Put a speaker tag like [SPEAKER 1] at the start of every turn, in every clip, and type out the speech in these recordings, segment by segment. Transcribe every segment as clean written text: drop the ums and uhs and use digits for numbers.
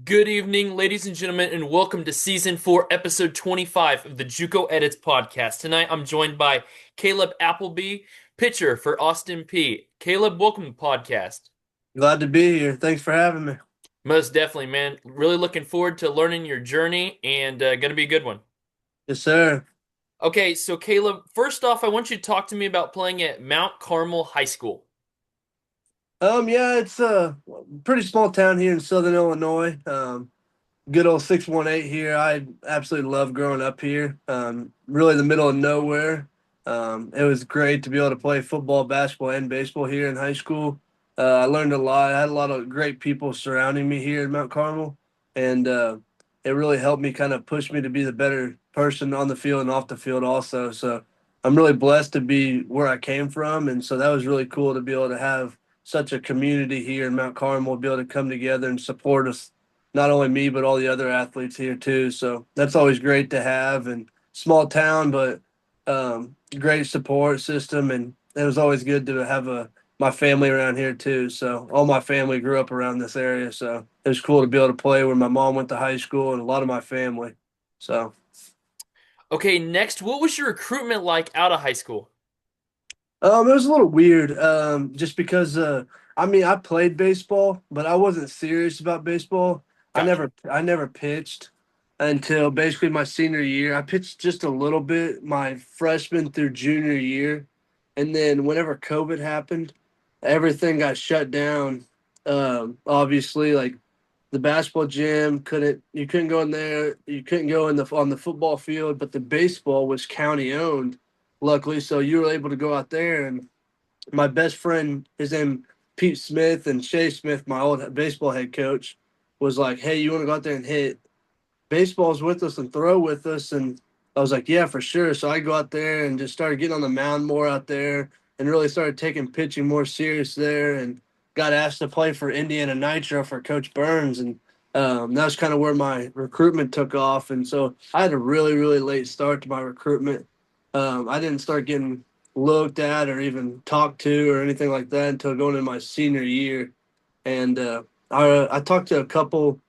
[SPEAKER 1] Good evening, ladies and gentlemen, and welcome to Season 4, Episode 25 of the Juco Editz podcast. Tonight, I'm joined by Kaleb Applebey, pitcher for Austin Peay. Kaleb, welcome to the podcast.
[SPEAKER 2] Glad to be here. Thanks for having me.
[SPEAKER 1] Most definitely, man. Really looking forward to learning your journey and going to be a good one.
[SPEAKER 2] Yes, sir.
[SPEAKER 1] Okay, so Kaleb, first off, I want you to talk to me about playing at Mount Carmel High School.
[SPEAKER 2] Yeah, it's a pretty small town here in Southern Illinois. Good old 618 here. I absolutely love growing up here. Really the middle of nowhere. It was great to be able to play football, basketball, and baseball here in high school. I learned a lot. I had a lot of great people surrounding me here in Mount Carmel, and it really helped me kind of push me to be the better person on the field and off the field also. So I'm really blessed to be where I came from, and so that was really cool to be able to have such a community here in Mount Carmel, be able to come together and support us, not only me but all the other athletes here too. So that's always great to have. And small town, but great support system, and it was always good to have my family around here too. So all my family grew up around this area, so it was cool to be able to play where my mom went to high school and a lot of my family. So
[SPEAKER 1] Okay, next, what was your recruitment like out of high school?
[SPEAKER 2] it was a little weird, just because I played baseball, but I wasn't serious about baseball.
[SPEAKER 1] Gotcha.
[SPEAKER 2] I never pitched until basically my senior year. I pitched just a little bit my freshman through junior year, and then whenever COVID happened, everything got shut down. Obviously, like the basketball gym couldn't go in there. You couldn't go in the on the football field, but the baseball was county owned, luckily, so you were able to go out there. And my best friend, his name Pete Smith, and Shay Smith, my old baseball head coach, was like, "Hey, you want to go out there and hit baseballs with us and throw with us?" And I was like, "Yeah, for sure." So I go out there and just started getting on the mound more out there, and really started taking pitching more serious there, and got asked to play for Indiana Nitro for Coach Burns. And that was kind of where my recruitment took off. And so I had a really, really late start to my recruitment. I didn't start getting looked at or even talked to or anything like that until going into my senior year. And I talked to a couple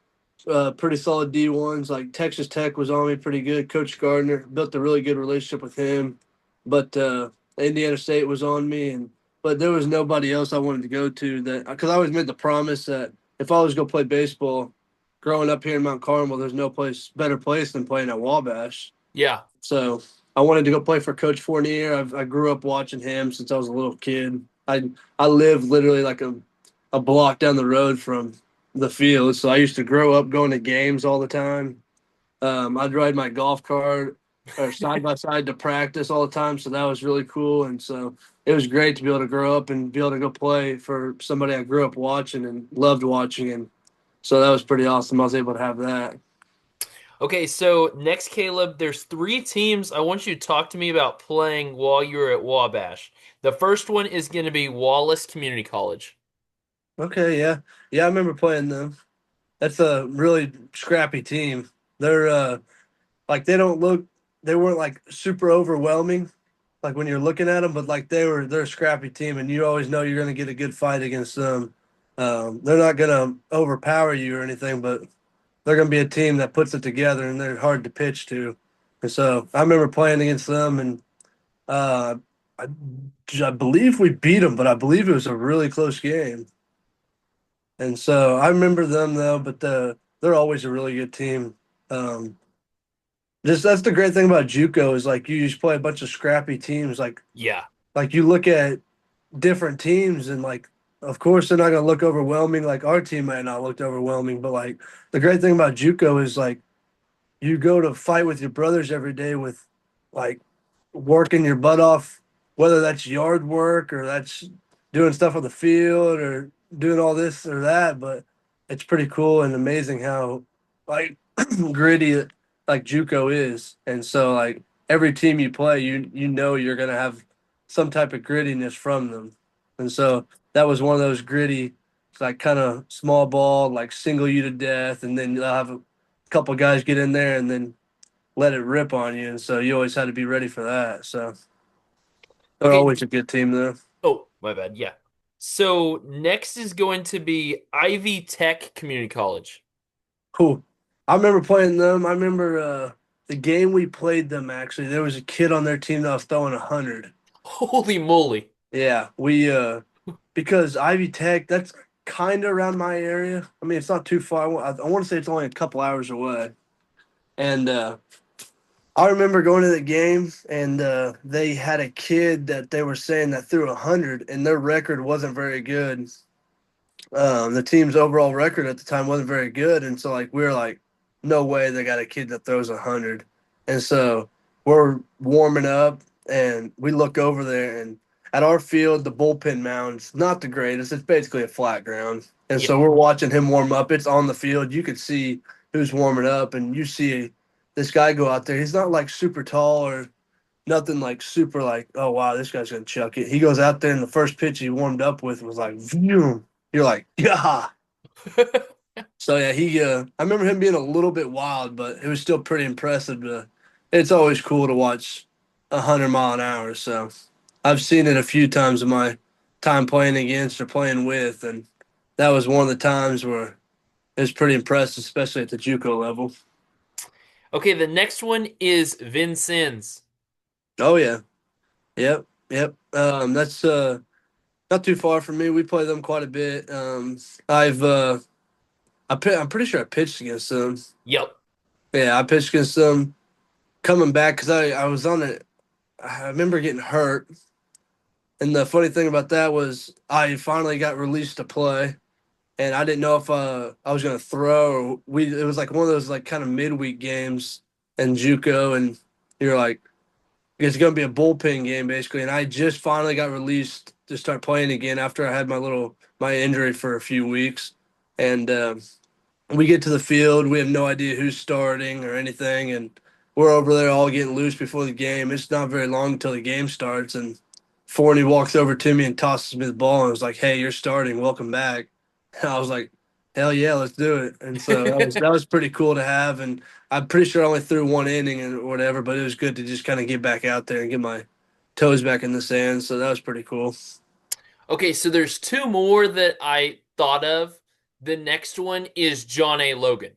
[SPEAKER 2] pretty solid D1s. Like Texas Tech was on me pretty good. Coach Gardner built a really good relationship with him, but Indiana State was on me, and but there was nobody else I wanted to go to that because I always made the promise that if I was going to play baseball, growing up here in Mount Carmel, there's no better place than playing at Wabash.
[SPEAKER 1] Yeah.
[SPEAKER 2] So I wanted to go play for Coach Fournier. I grew up watching him since I was a little kid. I lived literally like a block down the road from the field, so I used to grow up going to games all the time. I'd ride my golf cart or side by side to practice all the time, so that was really cool. And so it was great to be able to grow up and be able to go play for somebody I grew up watching and loved watching, and so that was pretty awesome. I was able to have that.
[SPEAKER 1] Okay, so next, Kaleb, there's three teams I want you to talk to me about playing while you were at Wabash. The first one is going to be Wallace Community College.
[SPEAKER 2] Okay, yeah, yeah, I remember playing them. That's a really scrappy team. They're like they weren't like super overwhelming, like when you're looking at them, but like they're a scrappy team, and you always know you're going to get a good fight against them. They're not going to overpower you or anything, but they're going to be a team that puts it together, and they're hard to pitch to. And so I remember playing against them, and uh, I, I believe we beat them, but I believe it was a really close game. And so I remember them though, but they're always a really good team. Um, just that's the great thing about JUCO is like you just play a bunch of scrappy teams.
[SPEAKER 1] Yeah.
[SPEAKER 2] Like you look at different teams and like of course they're not gonna look overwhelming. Like our team might not look overwhelming, but like the great thing about JUCO is like you go to fight with your brothers every day with like working your butt off, whether that's yard work or that's doing stuff on the field or doing all this or that. But it's pretty cool and amazing how like gritty like JUCO is. And so like every team you play, you know you're gonna have some type of grittiness from them. And so that was one of those gritty, like kind of small ball, like single you to death, and then you'll have a couple guys get in there and then let it rip on you. And so you always had to be ready for that. So they're
[SPEAKER 1] Okay.
[SPEAKER 2] always a good team there.
[SPEAKER 1] Oh, my bad. Yeah. So next is going to be Ivy Tech Community College.
[SPEAKER 2] Cool. I remember playing them. I remember the game we played them. Actually, there was a kid on their team that was throwing 100.
[SPEAKER 1] Holy moly.
[SPEAKER 2] Yeah, we because Ivy Tech, that's kind of around my area. I mean, it's not too far. I want to say it's only a couple hours away. And I remember going to the game, and they had a kid that they were saying that threw 100, and their record wasn't very good. The team's overall record at the time wasn't very good, and so like we were like, no way they got a kid that throws 100, and so we're warming up, and we look over there, and at our field, the bullpen mound's not the greatest. It's basically a flat ground, and
[SPEAKER 1] Yeah.
[SPEAKER 2] so we're watching him warm up. It's on the field. You could see who's warming up, and you see this guy go out there. He's not like super tall or nothing like super like, oh wow, this guy's gonna chuck it. He goes out there and the first pitch he warmed up with was like, vroom. You're like, yeah. So yeah, he. I remember him being a little bit wild, but it was still pretty impressive. It's always cool to watch 100 mile an hour. So I've seen it a few times in my time playing against or playing with, and that was one of the times where it was pretty impressive, especially at the JUCO level.
[SPEAKER 1] Okay, the next one is Vincennes.
[SPEAKER 2] Oh yeah, yep, yep. That's not too far from me. We play them quite a bit. I've I'm pretty sure I pitched against them.
[SPEAKER 1] Yep.
[SPEAKER 2] Yeah, I pitched against them coming back because I was on it. I remember getting hurt, and the funny thing about that was I finally got released to play, and I didn't know if I was gonna throw or we. It was like one of those like kind of midweek games in JUCO, and you're like, it's gonna be a bullpen game basically. And I just finally got released to start playing again after I had my injury for a few weeks, and we get to the field. We have no idea who's starting or anything, and we're over there all getting loose before the game. It's not very long until the game starts, and Forney walks over to me and tosses me the ball and was like, "Hey, you're starting. Welcome back." And I was like, "Hell yeah, let's do it!" And so that was pretty cool to have. And I'm pretty sure I only threw one inning and whatever, but it was good to just kind of get back out there and get my toes back in the sand. So that was pretty cool.
[SPEAKER 1] Okay, so there's two more that I thought of. The next one is John A. Logan.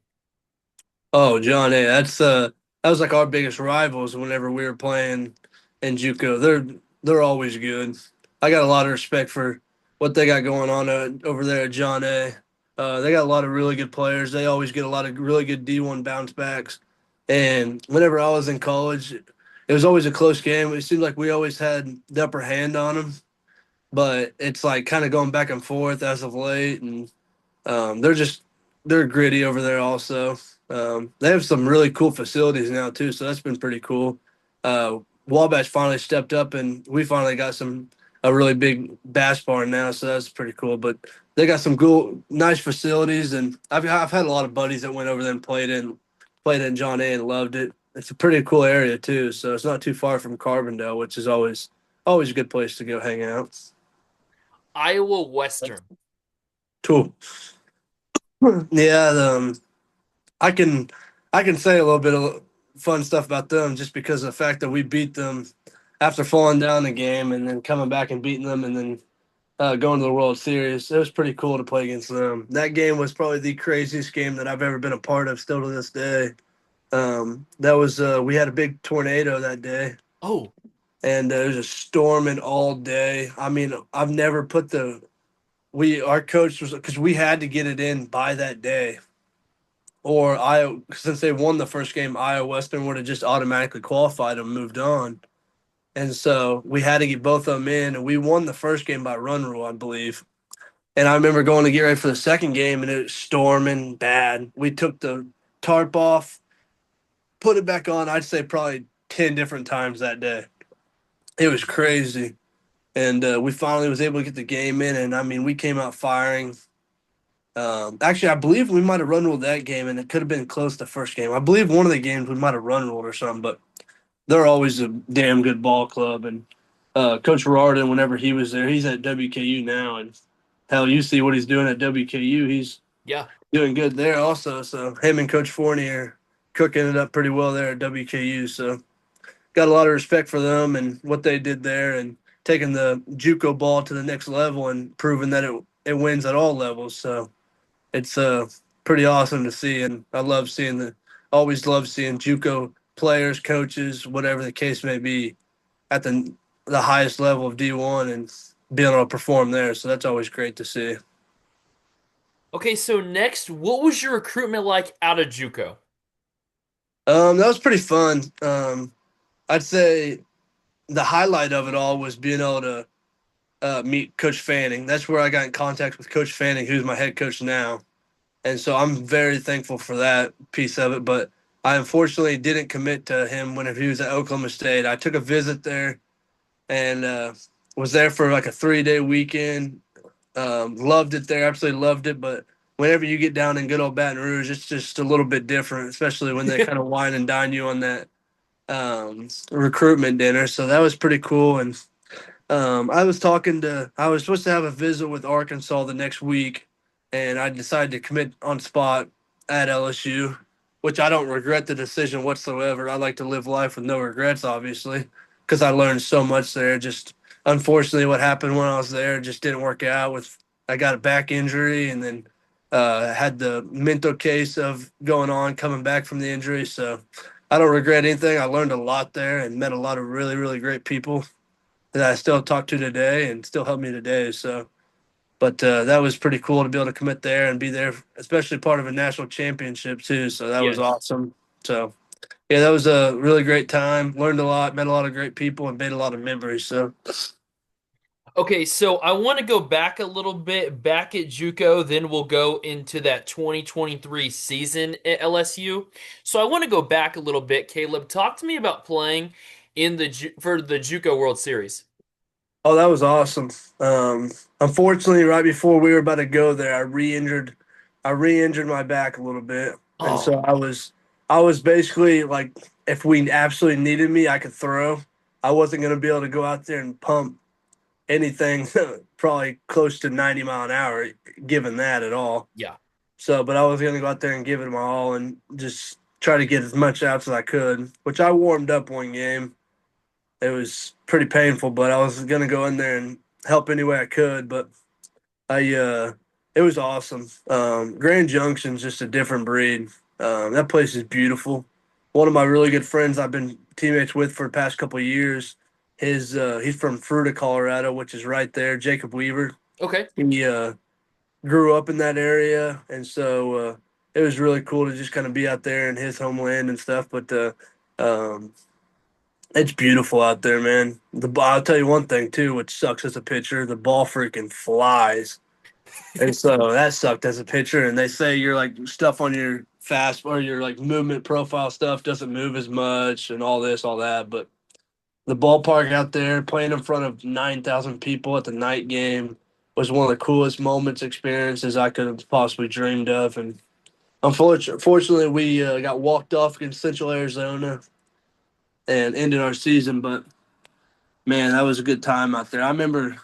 [SPEAKER 2] Oh, John A. That was like our biggest rivals whenever we were playing in JUCO. They're always good. I got a lot of respect for what they got going on over there at John A. They got a lot of really good players. They always get a lot of really good D1 bounce backs. And whenever I was in college, it was always a close game. It seemed like we always had the upper hand on them, but it's like kind of going back and forth as of late. And they're just they're gritty over there also. They have some really cool facilities now too, so that's been pretty cool. Wabash finally stepped up, and we finally got a really big bass barn now, so that's pretty cool. But they got some cool, nice facilities, and I've had a lot of buddies that went over there and played in John A and loved it. It's a pretty cool area too, so it's not too far from Carbondale, which is always a good place to go hang out.
[SPEAKER 1] Iowa Western.
[SPEAKER 2] Cool. Yeah, I can I can say a little bit of fun stuff about them just because of the fact that we beat them after falling down the game and then coming back and beating them and then going to the World Series. It was pretty cool to play against them. That game was probably the craziest game that I've ever been a part of, still to this day. That was we had a big tornado that day,
[SPEAKER 1] Oh,
[SPEAKER 2] and it was a storming all day. I mean, I've never put the we our coach was because we had to get it in by that day or Iowa, since they won the first game, Iowa Western would have just automatically qualified and moved on. And so we had to get both of them in, and we won the first game by run rule, I believe. And I remember going to get ready for the second game, and it was storming bad. We took the tarp off, put it back on. I'd say probably 10 different times that day. It was crazy, and we finally was able to get the game in. And I mean, we came out firing. Actually, I believe we might have run ruled that game, and it could have been close to the first game. I believe one of the games we might have run ruled or something, but they're always a damn good ball club. And Coach Rardon, whenever he was there, he's at WKU now, and hell, you see what he's doing at WKU. He's
[SPEAKER 1] yeah.
[SPEAKER 2] doing good there also. So him and Coach Forney are cooking it up pretty well there at WKU. So got a lot of respect for them and what they did there, and taking the JUCO ball to the next level and proving that it wins at all levels. So it's pretty awesome to see. And I love seeing always love seeing JUCO players, coaches, whatever the case may be, at the highest level of D1 and being able to perform there. So that's always great to see.
[SPEAKER 1] Okay, so next, what was your recruitment like out of JUCO?
[SPEAKER 2] That was pretty fun. I'd say the highlight of it all was being able to meet Coach Fanning. That's where I got in contact with Coach Fanning, who's my head coach now. And so I'm very thankful for that piece of it. But I unfortunately didn't commit to him whenever he was at Oklahoma State. I took a visit there and was there for like a 3-day weekend. Loved it there, absolutely loved it. But whenever you get down in good old Baton Rouge, it's just a little bit different, especially when they kind of wine and dine you on that recruitment dinner. So that was pretty cool. And I was supposed to have a visit with Arkansas the next week, and I decided to commit on spot at LSU, which I don't regret the decision whatsoever. I like to live life with no regrets, obviously, because I learned so much there. Just unfortunately, what happened when I was there just didn't work out. I got a back injury, and then had the mental case of going on, coming back from the injury. So I don't regret anything. I learned a lot there and met a lot of really, really great people that I still talk to today and still help me today. So, but that was pretty cool to be able to commit there and be there, especially part of a national championship too. So that was
[SPEAKER 1] Yes.
[SPEAKER 2] awesome. So yeah, that was a really great time. Learned a lot, met a lot of great people, and made a lot of memories. So
[SPEAKER 1] Okay, so I want to go back a little bit, back at JUCO, then we'll go into that 2023 season at LSU. So I want to go back a little bit, Caleb. Talk to me about playing in for the JUCO World Series.
[SPEAKER 2] oh, that was awesome. Unfortunately, right before we were about to go there, I re-injured my back a little bit, and
[SPEAKER 1] Oh,
[SPEAKER 2] so I was basically like, if we absolutely needed me, I could throw. I wasn't going to be able to go out there and pump anything probably close to 90 mile an hour, given that at all.
[SPEAKER 1] yeah.
[SPEAKER 2] So, but I was going to go out there and give it my all and just try to get as much outs as I could, which I warmed up one game. It was pretty painful, but I was gonna go in there and help any way I could. But it was awesome. Grand Junction's just a different breed. That place is beautiful. One of my really good friends I've been teammates with for the past couple of years. He's from Fruita, Colorado, which is right there. Jacob Weaver.
[SPEAKER 1] Okay.
[SPEAKER 2] He grew up in that area, and so it was really cool to just kind of be out there in his homeland and stuff. But um, it's beautiful out there, man. I'll tell you one thing too, which sucks as a pitcher. The ball freaking flies, and so that sucked as a pitcher. And they say your like stuff on your fast or your like movement profile stuff doesn't move as much, and all this, all that. But the ballpark out there, playing in front of 9,000 people at the night game, was one of the coolest moments, experiences I could have possibly dreamed of. And unfortunately, we got walked off against Central Arizona and ended our season, but man, that was a good time out there. I remember,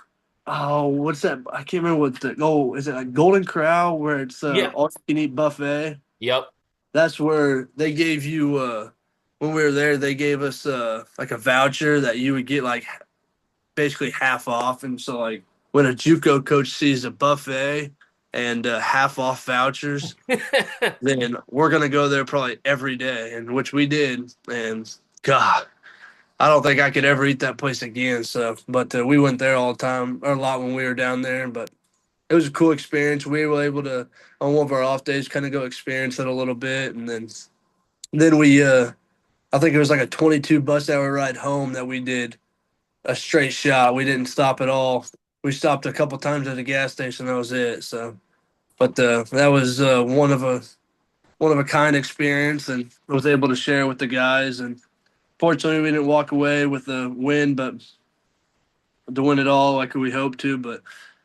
[SPEAKER 2] oh, what's that? I can't remember what is it like Golden Corral where it's
[SPEAKER 1] Yeah.
[SPEAKER 2] all you can eat buffet?
[SPEAKER 1] Yep.
[SPEAKER 2] That's where they gave you when we were there, they gave us like a voucher that you would get like basically half off. And so like when a JUCO coach sees a buffet and half off vouchers, then we're gonna go there probably every day, and which we did. And God, I don't think I could ever eat that place again. So, but we went there all the time, or a lot when we were down there. But it was a cool experience. We were able to, on one of our off days, kind of go experience it a little bit, and then we, I think it was like a 22 bus hour ride home that we did a straight shot. We didn't stop at all. We stopped a couple times at a gas station. That was it. So, but that was one of a kind experience, and I was able to share with the guys. And fortunately, we didn't walk away with a win, but to win it all like we hoped to. But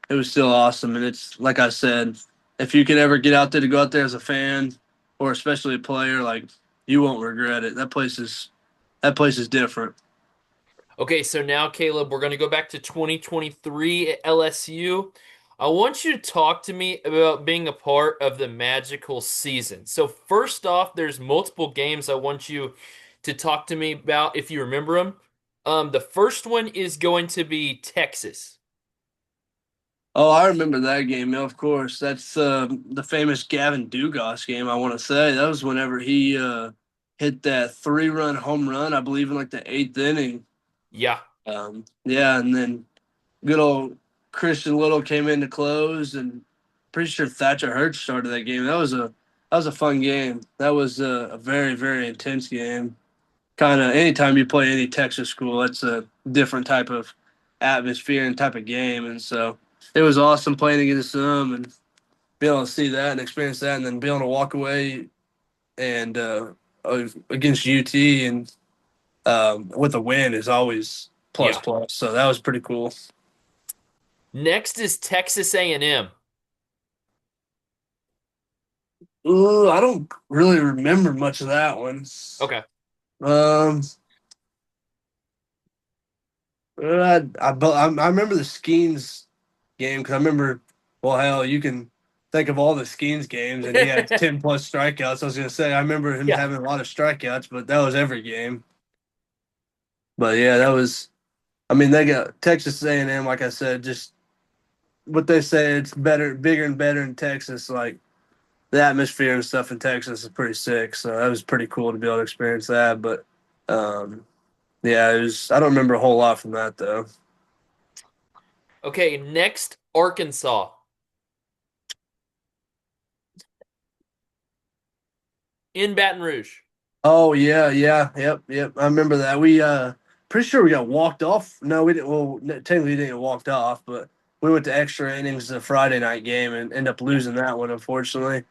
[SPEAKER 2] it was still awesome, and it's like I said, if you could ever get out there to go out there as a fan or especially a player, like you won't regret it. That place is different.
[SPEAKER 1] Okay, so now, Caleb, we're going to go back to 2023 at LSU. I want you to talk to me about being a part of the magical season. So, first off, there's multiple games I want you to talk to me about if you remember them. The first one is going to be Texas.
[SPEAKER 2] Oh, I remember that game. Yeah, of course, that's the famous Gavin Dugas game. I want to say that was whenever he hit that 3-run home run, I believe, in like the eighth inning.
[SPEAKER 1] Yeah.
[SPEAKER 2] Yeah, and then good old Christian Little came in to close, and pretty sure Thatcher Hurts started that game. That was a fun game. That was a very very intense game. Kind of anytime you play any Texas school, that's a different type of atmosphere and type of game, and so it was awesome playing against them and be able to see that and experience that, and then be able to walk away and against UT and with a win is always plus
[SPEAKER 1] Yeah.
[SPEAKER 2] plus. So that was pretty cool.
[SPEAKER 1] Next is Texas A&M.
[SPEAKER 2] Ooh, I don't really remember much of that one.
[SPEAKER 1] Okay.
[SPEAKER 2] Um, I remember the Skeens game because I remember. Well, hell, you can think of all the Skeens games, and he had 10 plus strikeouts. I was gonna say I remember him
[SPEAKER 1] Yeah.
[SPEAKER 2] having a lot of strikeouts, but that was every game. But yeah, that was. I mean, they got Texas A&M. Like I said, just what they say. It's better, bigger, and better in Texas. Like the atmosphere and stuff in Texas is pretty sick. So that was pretty cool to be able to experience that. But um, yeah, it was. I don't remember a whole lot from that though.
[SPEAKER 1] Okay, next Arkansas in Baton Rouge.
[SPEAKER 2] Oh yeah, yeah, yep, yep. I remember that. We pretty sure we got walked off. No, we didn't. Well, technically we didn't get walked off, but we went to extra innings the Friday night game and ended up losing that one. Unfortunately,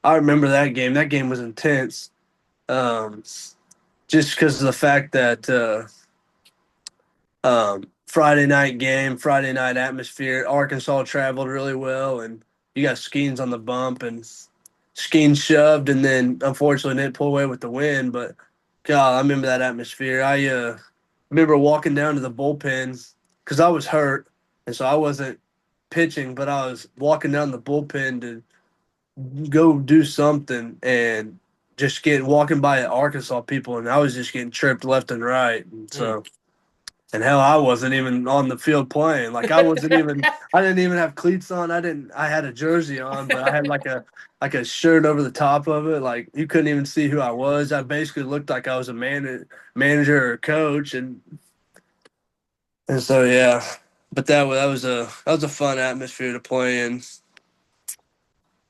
[SPEAKER 2] I remember that game. That game was intense. Um, just because of the fact that Friday night game, Friday night atmosphere. Arkansas traveled really well, and you got Skeens on the bump, and Skeens shoved, and then unfortunately didn't pull away with the win. But God, I remember that atmosphere. I remember walking down to the bullpen because I was hurt, and so I wasn't pitching, but I was walking down the bullpen to go do something, and just get walking by Arkansas people, and I was just getting tripped left and right, and
[SPEAKER 1] Mm.
[SPEAKER 2] so. And hell, I wasn't even on the field playing. Like I wasn't even. I didn't even have cleats on. I didn't. I had a jersey on, but I had like a shirt over the top of it. Like you couldn't even see who I was. I basically looked like I was a manager or coach, and so yeah. But that was a fun atmosphere to play in.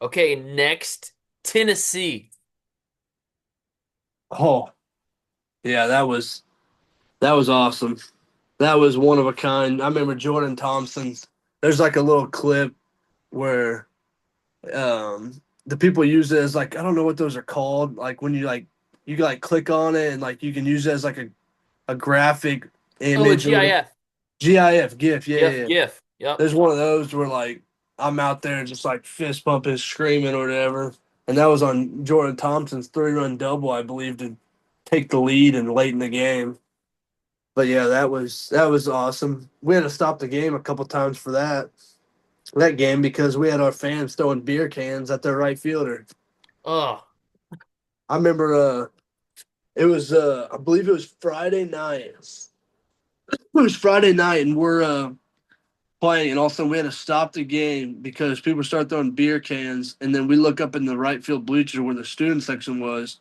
[SPEAKER 1] Okay, next Tennessee.
[SPEAKER 2] Oh yeah, that was awesome. That was one of a kind. I remember Jordan Thompson's. There's like a little clip where the people use it as like I don't know what those are called. Like when you like click on it and like you can use it as like a graphic
[SPEAKER 1] Oh, a
[SPEAKER 2] image or
[SPEAKER 1] GIF.
[SPEAKER 2] GIF, yeah, yeah,
[SPEAKER 1] Yep,
[SPEAKER 2] yeah.
[SPEAKER 1] GIF. Yep.
[SPEAKER 2] There's one of those where like I'm out there just like fist pumping, screaming or whatever. And that was on Jordan Thompson's 3-run double, I believe, to take the lead and late in the game. But yeah, that was awesome. We had to stop the game a couple times for that game because we had our fans throwing beer cans at their right fielder.
[SPEAKER 1] Oh,
[SPEAKER 2] I remember it was I believe it was Friday night. It was Friday night and we're playing and all of a sudden we had to stop the game because people started throwing beer cans and then we look up in the right field bleachers where the student section was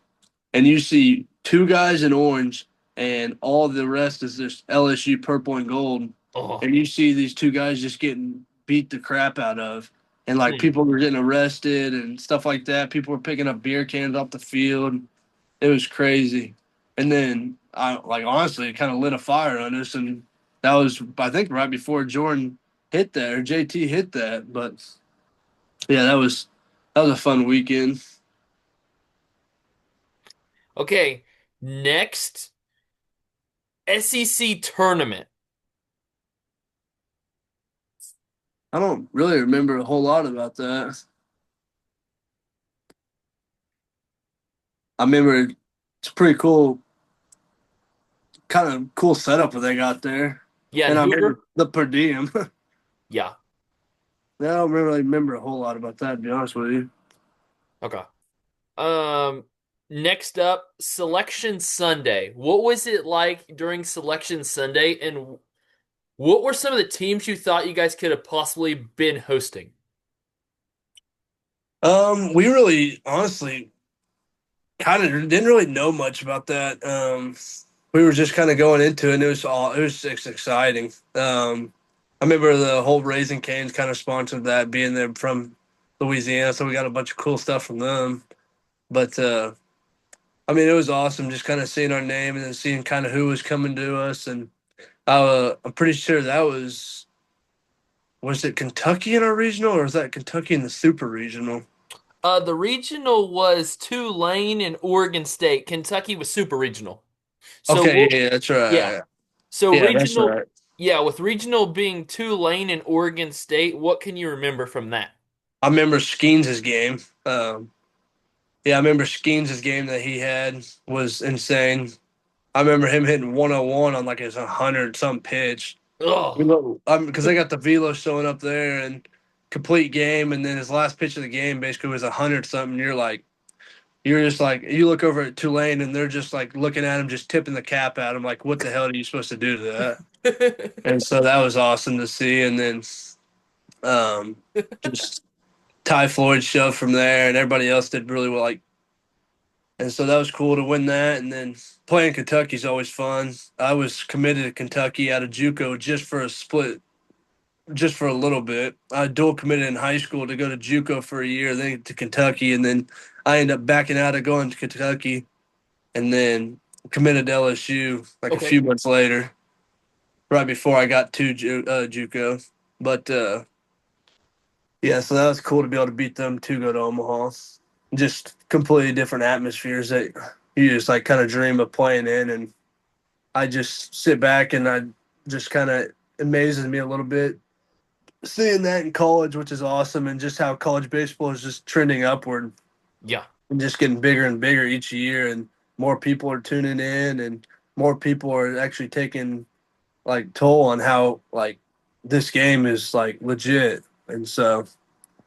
[SPEAKER 2] and you see two guys in orange and all the rest is just LSU purple and gold
[SPEAKER 1] oh.
[SPEAKER 2] and you see these two guys just getting beat the crap out of and like
[SPEAKER 1] Hmm.
[SPEAKER 2] people were getting arrested and stuff like that. People were picking up beer cans off the field. It was crazy. And then I like honestly it kind of lit a fire on us and that was I think right before Jordan hit that or JT hit that. But yeah, that was a fun weekend.
[SPEAKER 1] Okay, next SEC tournament.
[SPEAKER 2] I don't really remember a whole lot about that. I remember it's pretty cool, kind of cool setup that they got there.
[SPEAKER 1] Yeah,
[SPEAKER 2] And
[SPEAKER 1] and
[SPEAKER 2] I remember
[SPEAKER 1] Hoover.
[SPEAKER 2] the per diem.
[SPEAKER 1] Yeah.
[SPEAKER 2] I don't really remember a whole lot about that, to be honest with you.
[SPEAKER 1] Okay. Um, Next up, Selection Sunday. What was it like during Selection Sunday, and What were some of the teams you thought you guys could have possibly been hosting?
[SPEAKER 2] We really, honestly, kind of didn't really know much about that. We were just kind of going into it, and it was just exciting. I remember the whole Raising Cane's kind of sponsored that, being there from Louisiana, so we got a bunch of cool stuff from them. But I mean, it was awesome just kind of seeing our name and then seeing kind of who was coming to us, and I'm pretty sure that was it Kentucky in our regional, or was that Kentucky in the Super Regional?
[SPEAKER 1] The regional was Tulane and Oregon State. Kentucky was super regional. So
[SPEAKER 2] Okay,
[SPEAKER 1] we'll,
[SPEAKER 2] yeah, that's
[SPEAKER 1] yeah.
[SPEAKER 2] right.
[SPEAKER 1] So
[SPEAKER 2] Yeah, that's
[SPEAKER 1] regional,
[SPEAKER 2] right.
[SPEAKER 1] yeah, with regional being Tulane and Oregon State, what can you remember from that?
[SPEAKER 2] I remember Skeens' game. Yeah, I remember Skeens' game that he had was insane. I remember him hitting 101 on like his 100 some pitch.
[SPEAKER 1] Oh,
[SPEAKER 2] Because I got the velo showing up there and complete game, and then his last pitch of the game basically was 100 something. You're just like, you look over at Tulane and they're just like looking at him, just tipping the cap at him, like, what the hell are you supposed to do to that? And so that was awesome to see. And then um, just Ty Floyd shoved from there, and everybody else did really well. And so that was cool to win that. And then playing Kentucky is always fun. I was committed to Kentucky out of JUCO just for a split, just for a little bit. I dual committed in high school to go to JUCO for a year, then to Kentucky, and then I ended up backing out of going to Kentucky, and then committed to LSU like a
[SPEAKER 1] okay.
[SPEAKER 2] few months later, right before I got to JUCO. But yeah, so that was cool to be able to beat them to go to Omaha. Just completely different atmospheres that you just like kind of dream of playing in, and I just sit back and I just kind of amazes me a little bit seeing that in college, which is awesome, and just how college baseball is just trending upward
[SPEAKER 1] Yeah.
[SPEAKER 2] and just getting bigger and bigger each year, and more people are tuning in, and more people are actually taking like toll on how like this game is like legit, and so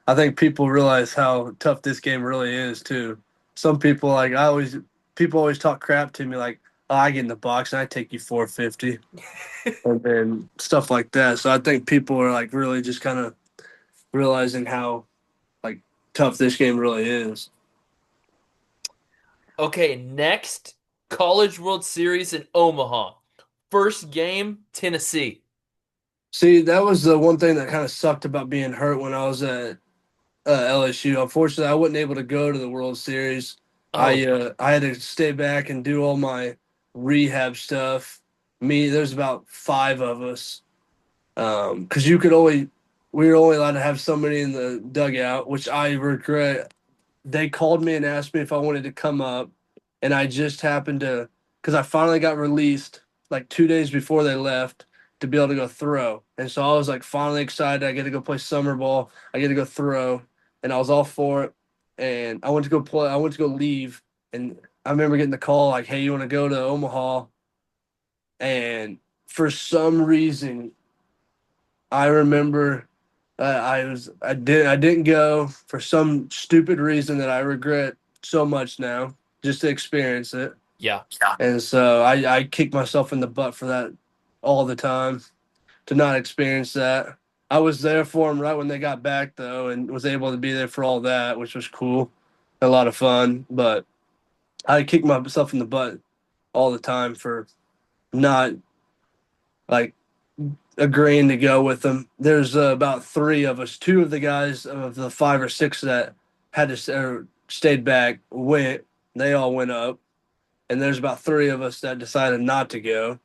[SPEAKER 2] I think people realize how tough this game really is too. Some people like I always people always talk crap to me like, oh, I get in the box and I take you 450 and then stuff like that. So I think people are like really just kind of realizing how like tough this game really is.
[SPEAKER 1] Okay, next, College World Series in Omaha. First game, Tennessee.
[SPEAKER 2] See, that was the one thing that kind of sucked about being hurt when I was at LSU. Unfortunately, I wasn't able to go to the World Series.
[SPEAKER 1] Oh,
[SPEAKER 2] I had to stay back and do all my rehab stuff. There's about five of us, because you could only we were only allowed to have somebody in the dugout, which I regret. They called me and asked me if I wanted to come up, and I just happened to, because I finally got released like 2 days before they left to be able to go throw, and so I was like finally excited. I get to go play summer ball. I get to go throw, and I was all for it. And I went to go play. I went to go leave, and I remember getting the call like, "Hey, you want to go to Omaha?" And for some reason, I remember I didn't go for some stupid reason that I regret so much now just to experience it.
[SPEAKER 1] yeah.
[SPEAKER 2] And so I kick myself in the butt for that all the time to not experience that. I was there for them right when they got back though, and was able to be there for all that, which was cool, a lot of fun. But I kick myself in the butt all the time for not like agreeing to go with them. There's about three of us. Two of the guys of the five or six that had to stayed back went. They all went up, and there's about three of us that decided not to go,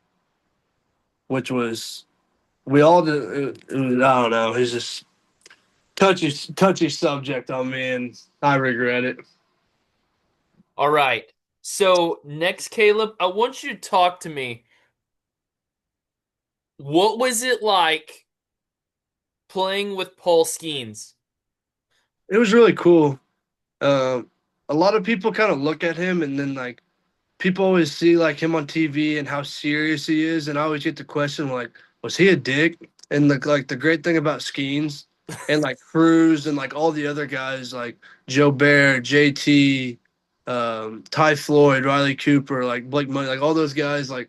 [SPEAKER 2] which was we all did. I don't know. It's just touchy subject on me, and I regret it.
[SPEAKER 1] All right. So, next, Caleb, I want you to talk to me. What was it like playing with Paul Skeens?
[SPEAKER 2] It was really cool. Um, a lot of people kind of look at him, and then like people always see like him on TV and how serious he is, and I always get the question like, was he a dick? And the great thing about Skeens and like Cruz and like all the other guys like Joe Bear, JT, Ty Floyd, Riley Cooper, like Blake Money, like all those guys, like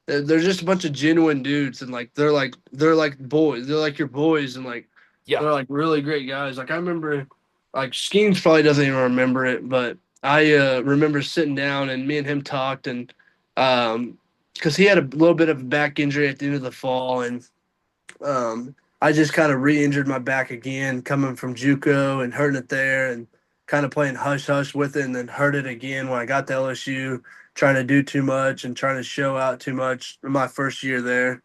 [SPEAKER 2] they're just a bunch of genuine dudes, and like they're like boys. They're like your boys, and like
[SPEAKER 1] Yeah.
[SPEAKER 2] they're like really great guys. Like I remember, like Skeens probably doesn't even remember it, but I remember sitting down and me and him talked, and because he had a little bit of a back injury at the end of the fall, and I just kind of re-injured my back again, coming from JUCO and hurting it there, and kind of playing hush hush with it, and then hurt it again when I got to LSU, trying to do too much and trying to show out too much in my first year there.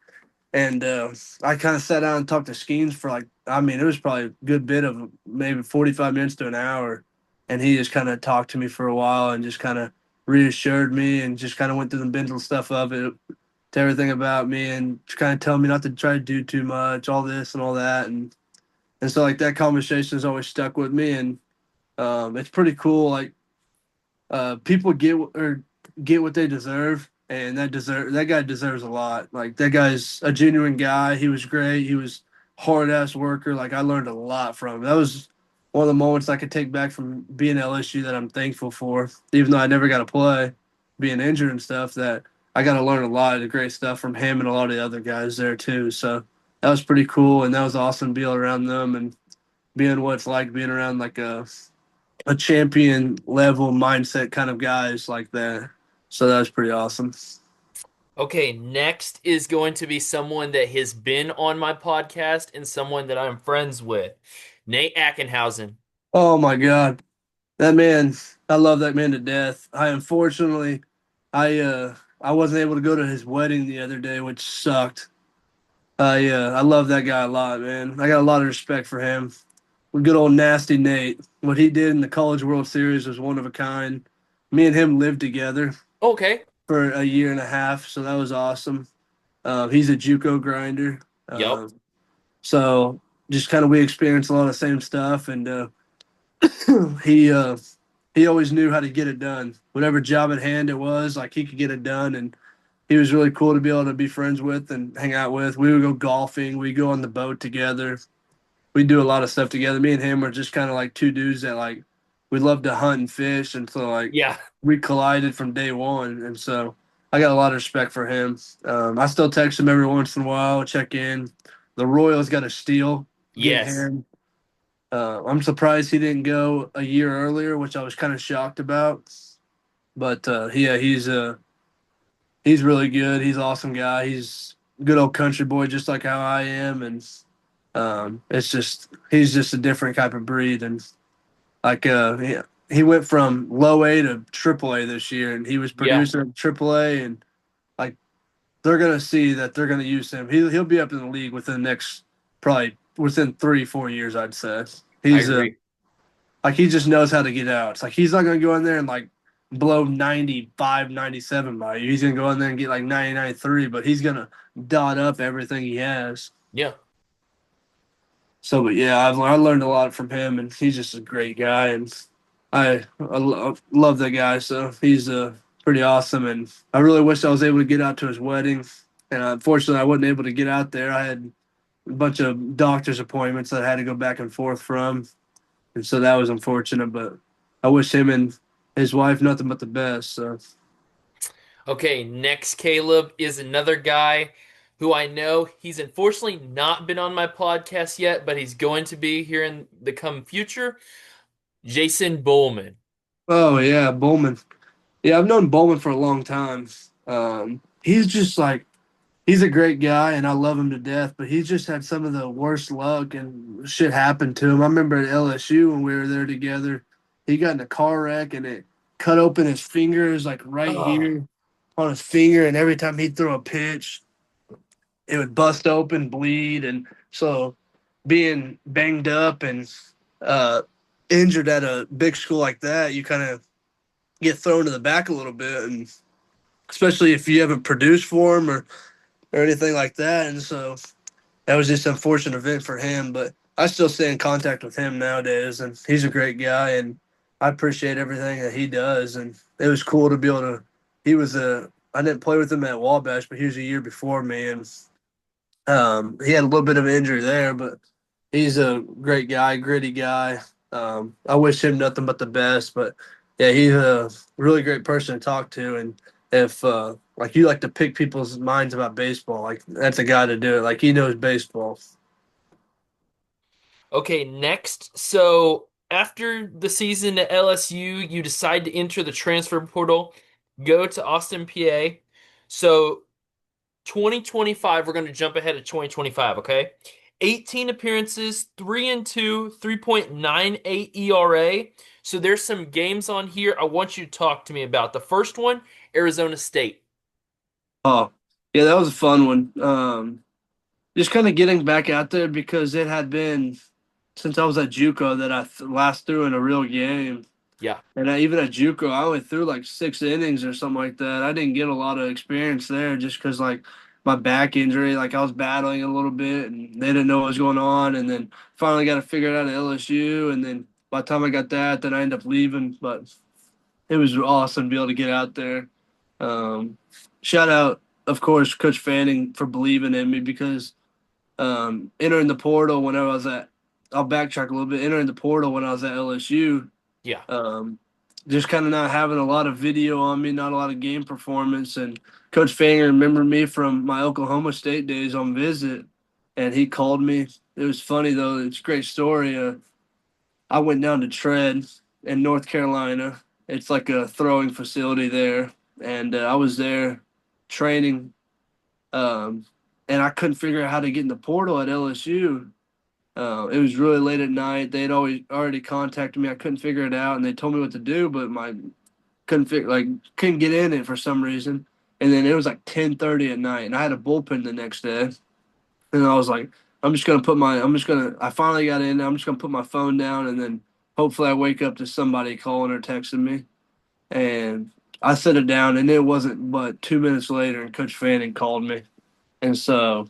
[SPEAKER 2] And I kind of sat down and talked to Skeens for like, I mean, it was probably a good bit of maybe 45 minutes to an hour. And he just kind of talked to me for a while and just kind of reassured me and just kind of went through the mental stuff of it, to everything about me, and kind of telling me not to try to do too much, all this and all that. And so like that conversation has always stuck with me. And it's pretty cool. Like people get what they deserve, and that guy deserves a lot. Like that guy's a genuine guy. He was great. He was hard ass worker. Like I learned a lot from him. That was one of the moments I could take back from being at LSU that I'm thankful for. Even though I never got to play, being injured and stuff, that I got to learn a lot of the great stuff from him and a lot of the other guys there too. So that was pretty cool, and that was awesome to be around them and being what it's like being around like a champion level mindset kind of guys like that. So that was pretty awesome.
[SPEAKER 1] Okay, next is going to be someone that has been on my podcast and someone that I'm friends with. Nate Ackenhausen.
[SPEAKER 2] Oh my God, that man! I love that man to death. I unfortunately, I wasn't able to go to his wedding the other day, which sucked. I love that guy a lot, man. I got a lot of respect for him. Good old nasty Nate. What he did in the College World Series was one of a kind. Me and him lived together
[SPEAKER 1] Okay.
[SPEAKER 2] for a year and a half, so that was awesome. He's a JUCO grinder,
[SPEAKER 1] Yep.
[SPEAKER 2] so just kind of we experienced a lot of the same stuff, and he uh, he always knew how to get it done. Whatever job at hand it was, like he could get it done, and he was really cool to be able to be friends with and hang out with. We would go golfing, we go on the boat together, we do a lot of stuff together. Me and him are just kind of like two dudes that like we love to hunt and fish, and so like
[SPEAKER 1] Yeah.
[SPEAKER 2] we collided from day one, and so I got a lot of respect for him. I still text him every once in a while, check in. The Royals got a steal, get
[SPEAKER 1] Yes.
[SPEAKER 2] him. I'm surprised he didn't go a year earlier, which I was kind of shocked about. But yeah, he's really good. He's an awesome guy. He's a good old country boy, just like how I am, and it's just he's just a different type of breed. And like he went from low A to triple A this year, and he was
[SPEAKER 1] Yeah.
[SPEAKER 2] producing at triple A, and like they're gonna see that they're gonna use him. He'll be up in the league within the next probably within 3 4 years, I'd say.
[SPEAKER 1] I
[SPEAKER 2] He's
[SPEAKER 1] agree.
[SPEAKER 2] like he just knows how to get out. It's like he's not gonna go in there and like blow 95, 97 by you. He's gonna go in there and get like 99.3, but he's gonna dot up everything he has.
[SPEAKER 1] Yeah.
[SPEAKER 2] So, but yeah, I learned a lot from him, and he's just a great guy, and love that guy. So he's pretty awesome, and I really wish I was able to get out to his wedding, and unfortunately, I wasn't able to get out there. I had a bunch of doctor's appointments that I had to go back and forth from, and so that was unfortunate. But I wish him and his wife nothing but the best. So
[SPEAKER 1] Okay, next Caleb is another guy who I know he's unfortunately not been on my podcast yet, but he's going to be here in the come future. Jason Bowman.
[SPEAKER 2] oh yeah, Bowman. Yeah, I've known Bowman for a long time. He's just like he's a great guy, and I love him to death. But he's just had some of the worst luck, and shit happened to him. I remember at LSU when we were there together, he got in a car wreck, and it cut open his fingers, like right
[SPEAKER 1] Oh,
[SPEAKER 2] here on his finger. And every time he'd throw a pitch, it would bust open, bleed, and so being banged up and uh, injured at a big school like that, you kind of get thrown to the back a little bit, and especially if you haven't produced for him or anything like that. And so that was just an unfortunate event for him. But I still stay in contact with him nowadays, and he's a great guy, and I appreciate everything that he does. And it was cool to be able to. He was a. I didn't play with him at Wabash, but he was a year before me, and he had a little bit of an injury there, but he's a great guy, gritty guy. I wish him nothing but the best. But yeah, he's a really great person to talk to, and if like you like to pick people's minds about baseball, like that's a guy to do it. Like he knows baseball.
[SPEAKER 1] Okay, next. So after the season at LSU, you decide to enter the transfer portal, go to Austin Peay. So 2025, we're going to jump ahead of 2025, okay? 18 appearances, 3 and 2, 3.98 ERA. So there's some games on here I want you to talk to me about. The first one, Arizona State.
[SPEAKER 2] Oh, yeah, that was a fun one. Just kind of getting back out there because it had been since I was at JUCO that last threw in a real game.
[SPEAKER 1] Yeah.
[SPEAKER 2] And even at JUCO, I only threw like 6 innings or something like that. I didn't get a lot of experience there just because like my back injury, like I was battling a little bit, and they didn't know what was going on. And then finally got to figure it out at LSU. And then by the time I got that, then I ended up leaving. But it was awesome to be able to get out there. Um, Shout out, of course, Coach Fanning for believing in me because entering the portal when I was at, I'll backtrack a little bit. Entering the portal when I was at LSU,
[SPEAKER 1] Yeah.
[SPEAKER 2] um, just kind of not having a lot of video on me, not a lot of game performance. And Coach Fanger remembered me from my Oklahoma State days on visit, and he called me. It was funny though. It's a great story. I went down to Tread in North Carolina. It's like a throwing facility there, and I was there training, um, and I couldn't figure out how to get in the portal at LSU. It was really late at night. They'd always already contacted me. I couldn't figure it out, and they told me what to do, but my couldn't get in it for some reason. And then it was like 10:30 at night, and I had a bullpen the next day, and I was like, I finally got in. I'm just gonna put my phone down, and then hopefully I wake up to somebody calling or texting me. And I set it down, and it wasn't but 2 minutes later, and Coach Fanning called me, and so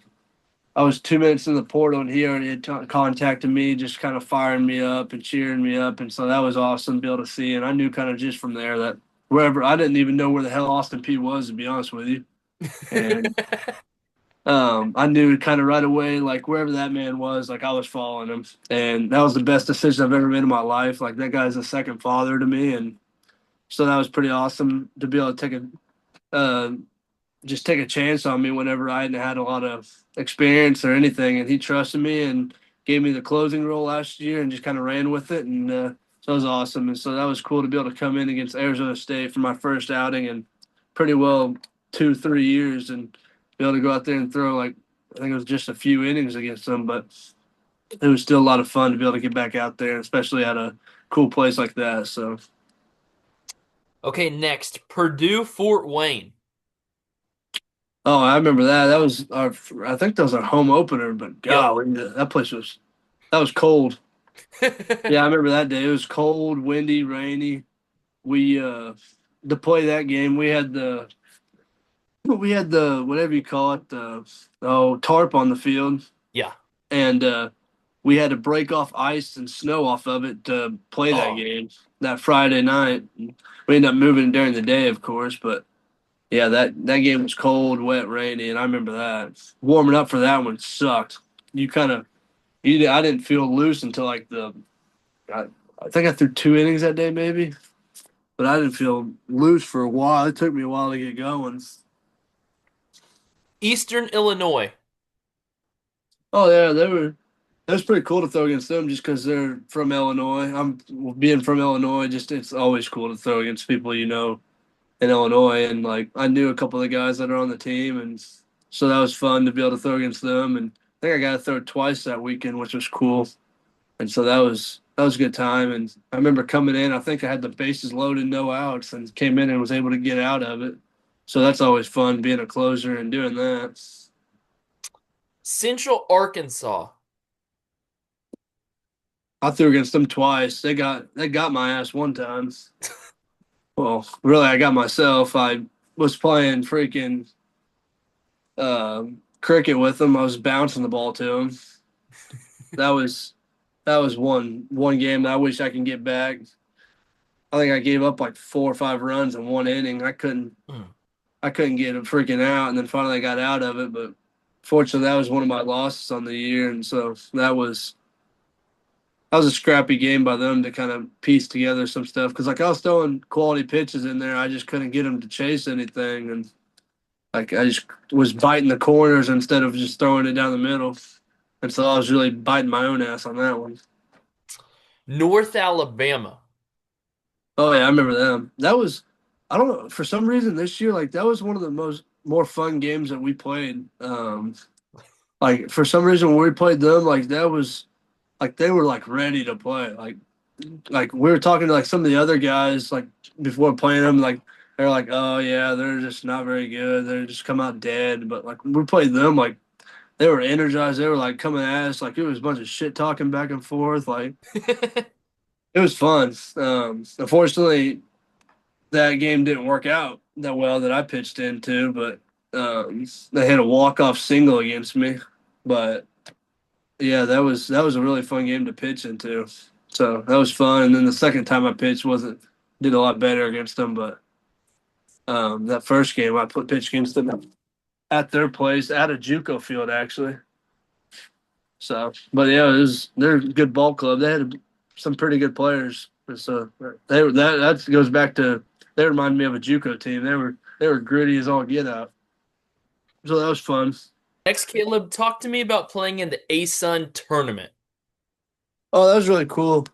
[SPEAKER 2] I was 2 minutes in the portal, and he already had contacted me, just kind of firing me up and cheering me up, and so that was awesome to be able to see. And I knew kind of just from there that wherever I didn't even know where the hell Austin Peay was, to be honest with you, and I knew kind of right away, like wherever that man was, like I was following him, and that was the best decision I've ever made in my life. Like that guy's a second father to me, and so that was pretty awesome to be able to uh, take a chance on me whenever I hadn't had a lot of experience or anything, and he trusted me and gave me the closing role last year and just kind of ran with it, and so it was awesome. And so that was cool to be able to come in against Arizona State for my first outing and pretty well 2 3 years and be able to go out there and throw like I think it was just a few innings against them, but it was still a lot of fun to be able to get back out there, especially at a cool place like that. So,
[SPEAKER 1] Okay, next, Purdue Fort Wayne.
[SPEAKER 2] oh, I remember that. That was our, I think that was our home opener, but
[SPEAKER 1] Yep.
[SPEAKER 2] golly, that was cold. Yeah, I remember that day. It was cold, windy, rainy. We to play that game, we had the whatever you call it, the tarp on the field,
[SPEAKER 1] Yeah.
[SPEAKER 2] and we had to break off ice and snow off of it to play that
[SPEAKER 1] Oh,
[SPEAKER 2] game that Friday night. We ended up moving during the day, of course, but yeah, that game was cold, wet, rainy, and I remember that. Warming up for that one sucked. You kind of I didn't feel loose until like I, I think I threw 2 innings that day, maybe, but I didn't feel loose for a while. It took me a while to get going.
[SPEAKER 1] Eastern Illinois.
[SPEAKER 2] Oh yeah, they were. That was pretty cool to throw against them just because they're from Illinois. I'm being from Illinois. Just it's always cool to throw against people you know in Illinois, and like I knew a couple of the guys that are on the team, and so that was fun to be able to throw against them. And I think I got to throw twice that weekend, which was cool. And so that was a good time. And I remember coming in, I think I had the bases loaded, no outs, and came in and was able to get out of it. So that's always fun being a closer and doing that.
[SPEAKER 1] Central Arkansas.
[SPEAKER 2] I threw against them twice. They got my ass one time. Well, really, I got myself. I was playing freaking cricket with them. I was bouncing the ball to them. That was that was one game that I wish I can get back. I think I gave up like 4 or 5 runs in 1 inning.
[SPEAKER 1] Mm.
[SPEAKER 2] I couldn't get a freaking out, and then finally I got out of it. But fortunately, that was one of my losses on the year, and so that was a scrappy game by them to kind of piece together some stuff because like I was throwing quality pitches in there, I just couldn't get them to chase anything, and like I just was biting the corners instead of just throwing it down the middle, and so I was really biting my own ass on that one.
[SPEAKER 1] North Alabama.
[SPEAKER 2] Oh yeah, I remember them. That was I don't know for some reason this year like that was one of the more fun games that we played. Like for some reason when we played them like that was like they were like ready to play like we were talking to like some of the other guys like before playing them like they're like oh yeah they're just not very good they're just come out dead but like we played them like they were energized they were like coming at us like it was a bunch of shit talking back and forth like it was fun. Unfortunately that game didn't work out that well that I pitched into but they hit a walk-off single against me but yeah, that was a really fun game to pitch into. So that was fun. And then the second time I pitched wasn't did a lot better against them, but that first game I put pitch against them at their place at a JUCO field actually. So, but yeah, they're a good ball club. They had some pretty good players. So that goes back to they remind me of a JUCO team. They were gritty as all get out. So that was fun.
[SPEAKER 1] Next, Caleb, talk to me about playing in the ASUN tournament.
[SPEAKER 2] Oh, that was really cool.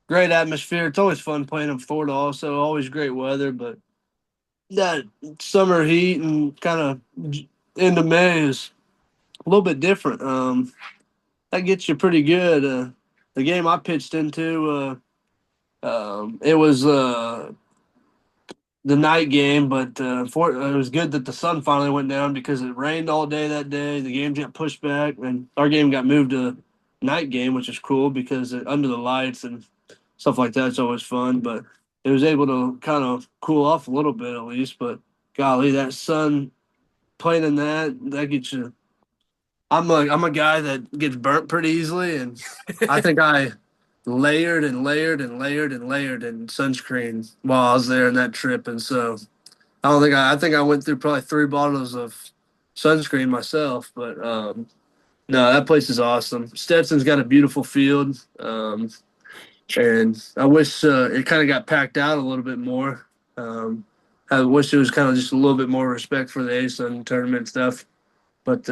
[SPEAKER 2] Great atmosphere. It's always fun playing in Florida. Also, always great weather, but that summer heat and kind of end of May is a little bit different. That gets you pretty good. The game I pitched into, it was the night game, but it was good that the sun finally went down because it rained all day that day. The game got pushed back, and our game got moved to night game, which is cool because under the lights and stuff like that's always fun. But it was able to kind of cool off a little bit at least. But golly, that sun playing in that gets you. I'm a guy that gets burnt pretty easily, and I think I layered and layered and layered and layered in sunscreen while I was there in that trip, and so I don't think I think I went through probably 3 bottles of sunscreen myself. But no, that place is awesome. Stetson's got a beautiful field, and I wish it kind of got packed out a little bit more. I wish it was kind of just a little bit more respect for the ASUN tournament stuff. But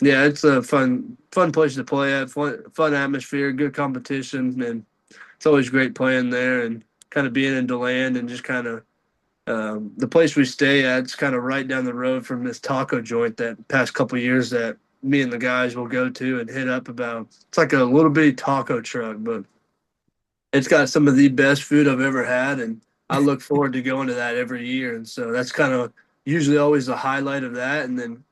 [SPEAKER 2] yeah, it's a fun place to play at. Fun atmosphere, good competition, and it's always great playing there and kind of being in DeLand and just kind of the place we stay at. It's kind of right down the road from this taco joint that past couple of years that me and the guys will go to and hit up about. It's like a little bitty taco truck, but it's got some of the best food I've ever had, and I look forward to going to that every year. And so that's kind of usually always the highlight of that. And then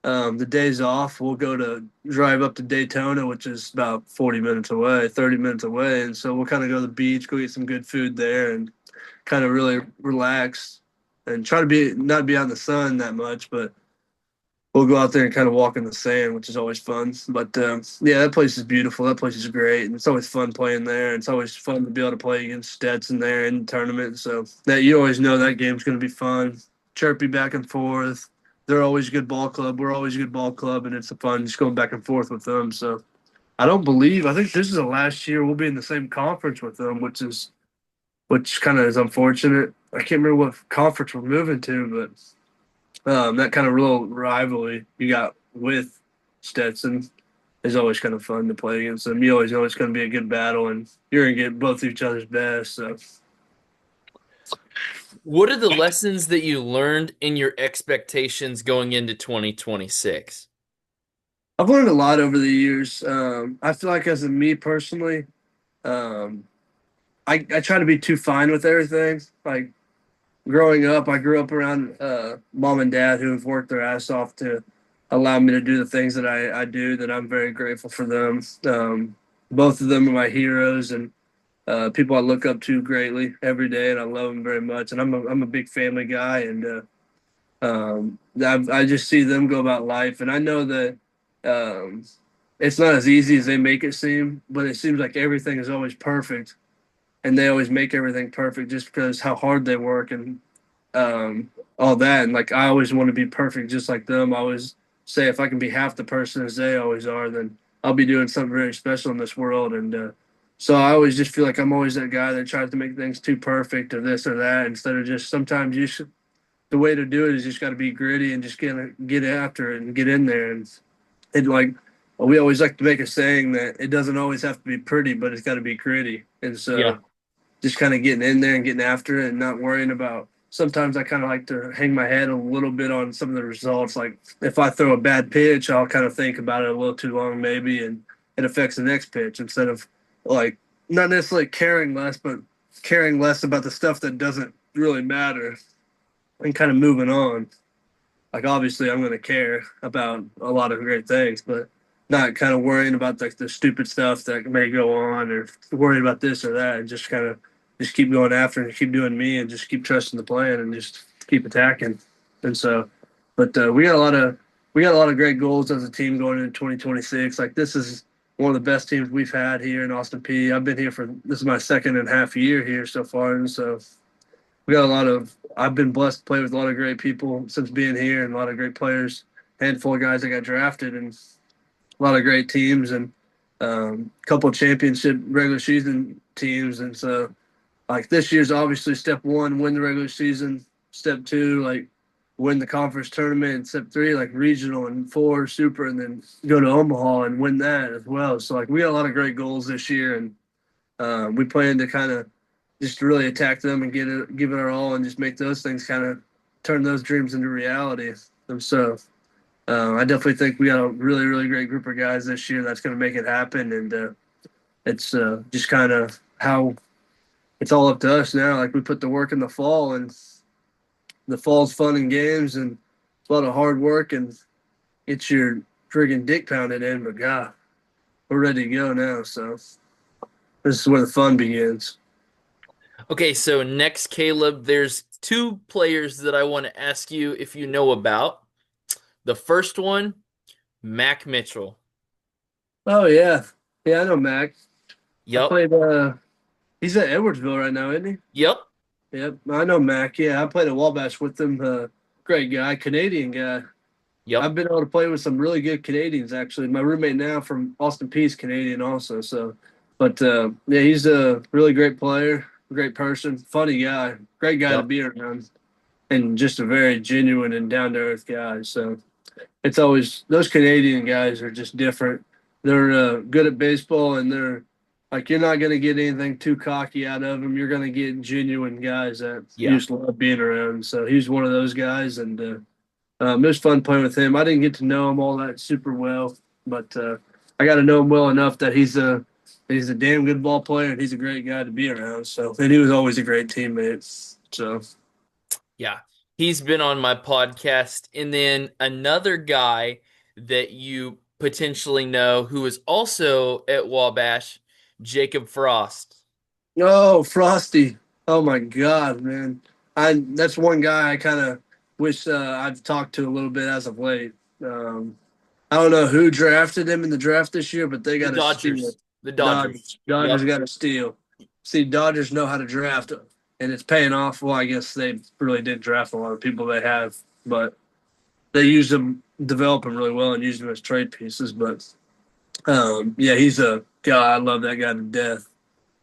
[SPEAKER 2] the days off, we'll go to drive up to Daytona, which is about 40 minutes away, 30 minutes away. And so we'll kind of go to the beach, go get some good food there, and kind of really relax and try to not be out in the sun that much, but we'll go out there and kind of walk in the sand, which is always fun. But yeah, that place is beautiful. That place is great, and it's always fun playing there. And it's always fun to be able to play against Stetson there in the tournament. So that you always know that game's going to be fun, chirpy back and forth. They're always a good ball club. We're always a good ball club, and it's fun just going back and forth with them. So I think this is the last year we'll be in the same conference with them, which kind of is unfortunate. I can't remember what conference we're moving to, but that kind of real rivalry you got with Stetson is always kind of fun to play against them. You always know it's going to be a good battle, and you're going to get both each other's best. So
[SPEAKER 1] What are the lessons that you learned in your expectations going into 2026?
[SPEAKER 2] I've learned a lot over the years. I feel like as a me personally, um, I try to be too fine with everything. Like growing up, I grew up around mom and dad who have worked their ass off to allow me to do the things that I do. That I'm very grateful for them. Both of them are my heroes and people I look up to greatly every day, and I love them very much. And I'm a big family guy, and I just see them go about life, and I know that um, it's not as easy as they make it seem, but it seems like everything is always perfect, and they always make everything perfect just because how hard they work and all that. And like I always want to be perfect just like them. I always say if I can be half the person as they always are, then I'll be doing something very special in this world. And so I always just feel like I'm always that guy that tries to make things too perfect or this or that instead of just sometimes you should. The way to do it is just got to be gritty and just get after it and get in there. And it like we always like to make a saying that it doesn't always have to be pretty, but it's got to be gritty. And
[SPEAKER 1] Yeah.
[SPEAKER 2] so just kind of getting in there and getting after it and not worrying about. Sometimes I kind of like to hang my head a little bit on some of the results. Like if I throw a bad pitch, I'll kind of think about it a little too long, maybe, and it affects the next pitch instead of like not necessarily caring less, but caring less about the stuff that doesn't really matter and kind of moving on. Like obviously, I'm going to care about a lot of great things, but not kind of worrying about like the stupid stuff that may go on or worrying about this or that, and just kind of just keep going after and keep doing me and just keep trusting the plan and just keep attacking. And so, but we got a lot of great goals as a team going into 2026. Like this is one of the best teams we've had here in Austin Peay. I've been here for this is my second and a half year here so far, and so we got a lot of. I've been blessed to play with a lot of great people since being here, and a lot of great players. Handful of guys that got drafted, and a lot of great teams, and couple championship regular season teams. And so, like this year's obviously step one, win the regular season. Step two, like win the conference tournament. And step three, like regional, and four super, and then go to Omaha and win that as well. So like we got a lot of great goals this year, and we plan to kind of just really attack them and give it our all, and just make those things kind of turn those dreams into reality. And so I definitely think we got a really, really great group of guys this year that's going to make it happen. And it's just kind of how it's all up to us now. Like we put the work in the fall, and the fall's fun and games, and a lot of hard work, and get your friggin' dick pounded in. But God, we're ready to go now. So this is where the fun begins.
[SPEAKER 1] Okay, so next, Caleb, there's two players that I want to ask you if you know about. The first one, Mac Mitchell.
[SPEAKER 2] Oh yeah, yeah, I know Mac. I
[SPEAKER 1] Yep.
[SPEAKER 2] played. He's at Edwardsville right now, isn't he?
[SPEAKER 1] Yep.
[SPEAKER 2] Yep, I know Mac. Yeah, I played at Wabash with him. Great guy, Canadian guy.
[SPEAKER 1] Yep.
[SPEAKER 2] I've been able to play with some really good Canadians actually. My roommate now from Austin Peay is Canadian also. So, but yeah, he's a really great player, great person, funny guy, great guy to
[SPEAKER 1] Yep.
[SPEAKER 2] be around, and just a very genuine and down to earth guy. So it's always those Canadian guys are just different. They're good at baseball, and they're like you're not going to get anything too cocky out of them. You're going to get genuine guys that you
[SPEAKER 1] Yeah.
[SPEAKER 2] just love being around. So he's one of those guys, and it was fun playing with him. I didn't get to know him all that super well, but I got to know him well enough that he's a damn good ball player, and he's a great guy to be around. So, and he was always a great teammate. So,
[SPEAKER 1] Yeah. He's been on my podcast. And then another guy that you potentially know who is also at Wabash, Jacob Frost.
[SPEAKER 2] oh, Frosty. Oh my God, man. I that's one guy I kind of wish I've talked to a little bit as of late. I don't know who drafted him in the draft this year, but they
[SPEAKER 1] The
[SPEAKER 2] got to steal.
[SPEAKER 1] Dodgers. The Dodgers.
[SPEAKER 2] Dodgers
[SPEAKER 1] Yep.
[SPEAKER 2] got to steal. See, Dodgers know how to draft, and it's paying off. Well, I guess they really did draft a lot of people they have, but they use them, develop them really well, and use them as trade pieces. But yeah, he's a guy. I love that guy to death.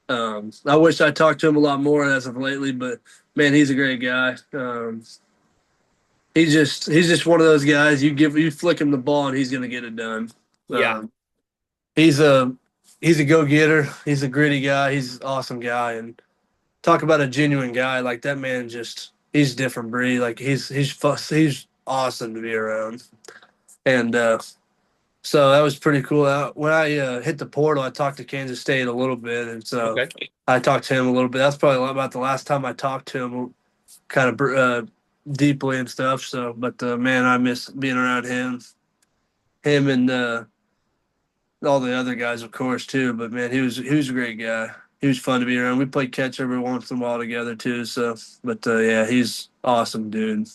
[SPEAKER 2] I wish I talked to him a lot more as of lately, but man, he's a great guy. He's just one of those guys. You flick him the ball and he's gonna get it done.
[SPEAKER 1] Yeah.
[SPEAKER 2] Um, he's a he's a go getter. He's a gritty guy. He's an awesome guy. And talk about a genuine guy. Like that man, just he's a different breed. Like he's awesome to be around. And so that was pretty cool. When I hit the portal, I talked to Kansas State a little bit, and so
[SPEAKER 1] Okay.
[SPEAKER 2] I talked to him a little bit. That's probably about the last time I talked to him, kind of deeply and stuff. So, but man, I miss being around him, and all the other guys, of course, too. But man, he was a great guy. He was fun to be around. We played catch every once in a while together too. So, but yeah, he's awesome, dude.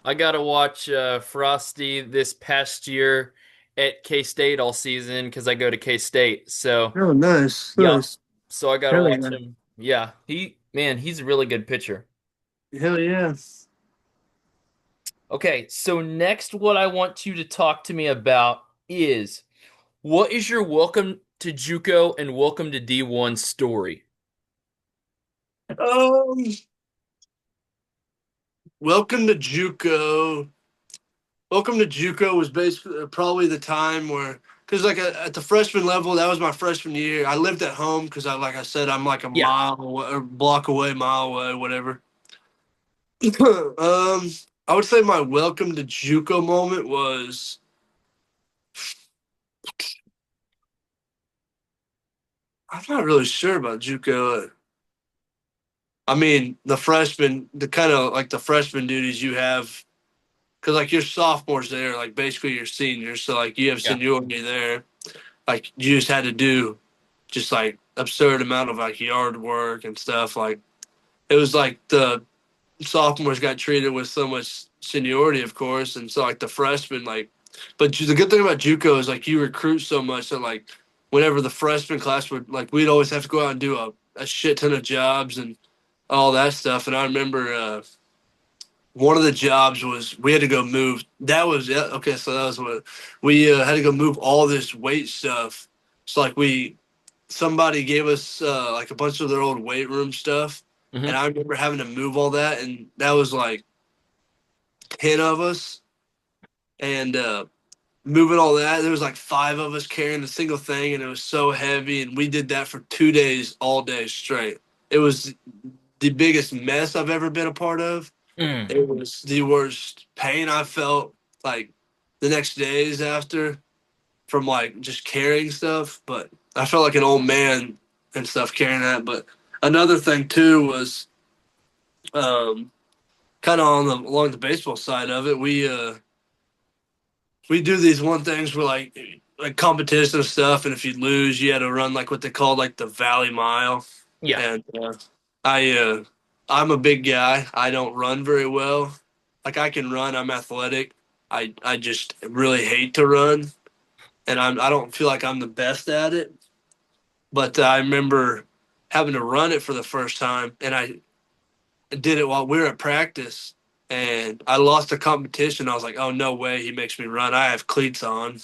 [SPEAKER 1] I got to watch Frosty this past year at K-State all season because I go to K-State. So,
[SPEAKER 2] Oh, nice,
[SPEAKER 1] yep.
[SPEAKER 2] nice.
[SPEAKER 1] So I got to
[SPEAKER 2] Hell
[SPEAKER 1] watch
[SPEAKER 2] yeah,
[SPEAKER 1] him. Yeah. He's a really good pitcher.
[SPEAKER 2] hell yeah.
[SPEAKER 1] Okay. So next, what I want you to talk to me about is what is your welcome to JUCO and welcome to D1 story?
[SPEAKER 2] Um, welcome to JUCO. Welcome to JUCO was basically probably the time where, because like at the freshman level, that was my freshman year. I lived at home because like I said, I'm like a
[SPEAKER 1] Yeah.
[SPEAKER 2] mile away, or block away, mile away, whatever. um, I would say my welcome to JUCO moment was I'm not really sure about JUCO. I mean, the kind of like the freshman duties you have, because like your sophomores there, like basically your seniors, so like you have
[SPEAKER 1] Yeah.
[SPEAKER 2] seniority there. Like you just had to do just like absurd amount of like yard work and stuff. Like it was like the sophomores got treated with so much seniority, of course, and so like the freshmen like. But the good thing about JUCO is like you recruit so much that like whenever the freshman class would like we'd always have to go out and do a shit ton of jobs and all that stuff. And I remember one of the jobs was we had to go move. That was yeah, okay. So that was what we had to go move all this weight stuff. So like somebody gave us like a bunch of their old weight room stuff, and
[SPEAKER 1] Hmm.
[SPEAKER 2] I remember having to move all that, and that was like 10 of us, and moving all that. There was like 5 of us carrying a single thing, and it was so heavy, and we did that for 2 days, all day straight. It was the biggest mess I've ever been a part of.
[SPEAKER 1] Mm.
[SPEAKER 2] It was the worst pain I felt like the next days after from like just carrying stuff. But I felt like an old man and stuff carrying that. But another thing too was um, kind of on along the baseball side of it. We do these one things where like competition stuff, and if you lose, you had to run like what they call like the Valley Mile.
[SPEAKER 1] Yeah.
[SPEAKER 2] And I I'm a big guy. I don't run very well. Like I can run. I'm athletic. I just really hate to run, and I don't feel like I'm the best at it. But I remember having to run it for the first time, and I did it while we were at practice, and I lost the competition. I was like, "Oh no way, he makes me run! I have cleats on,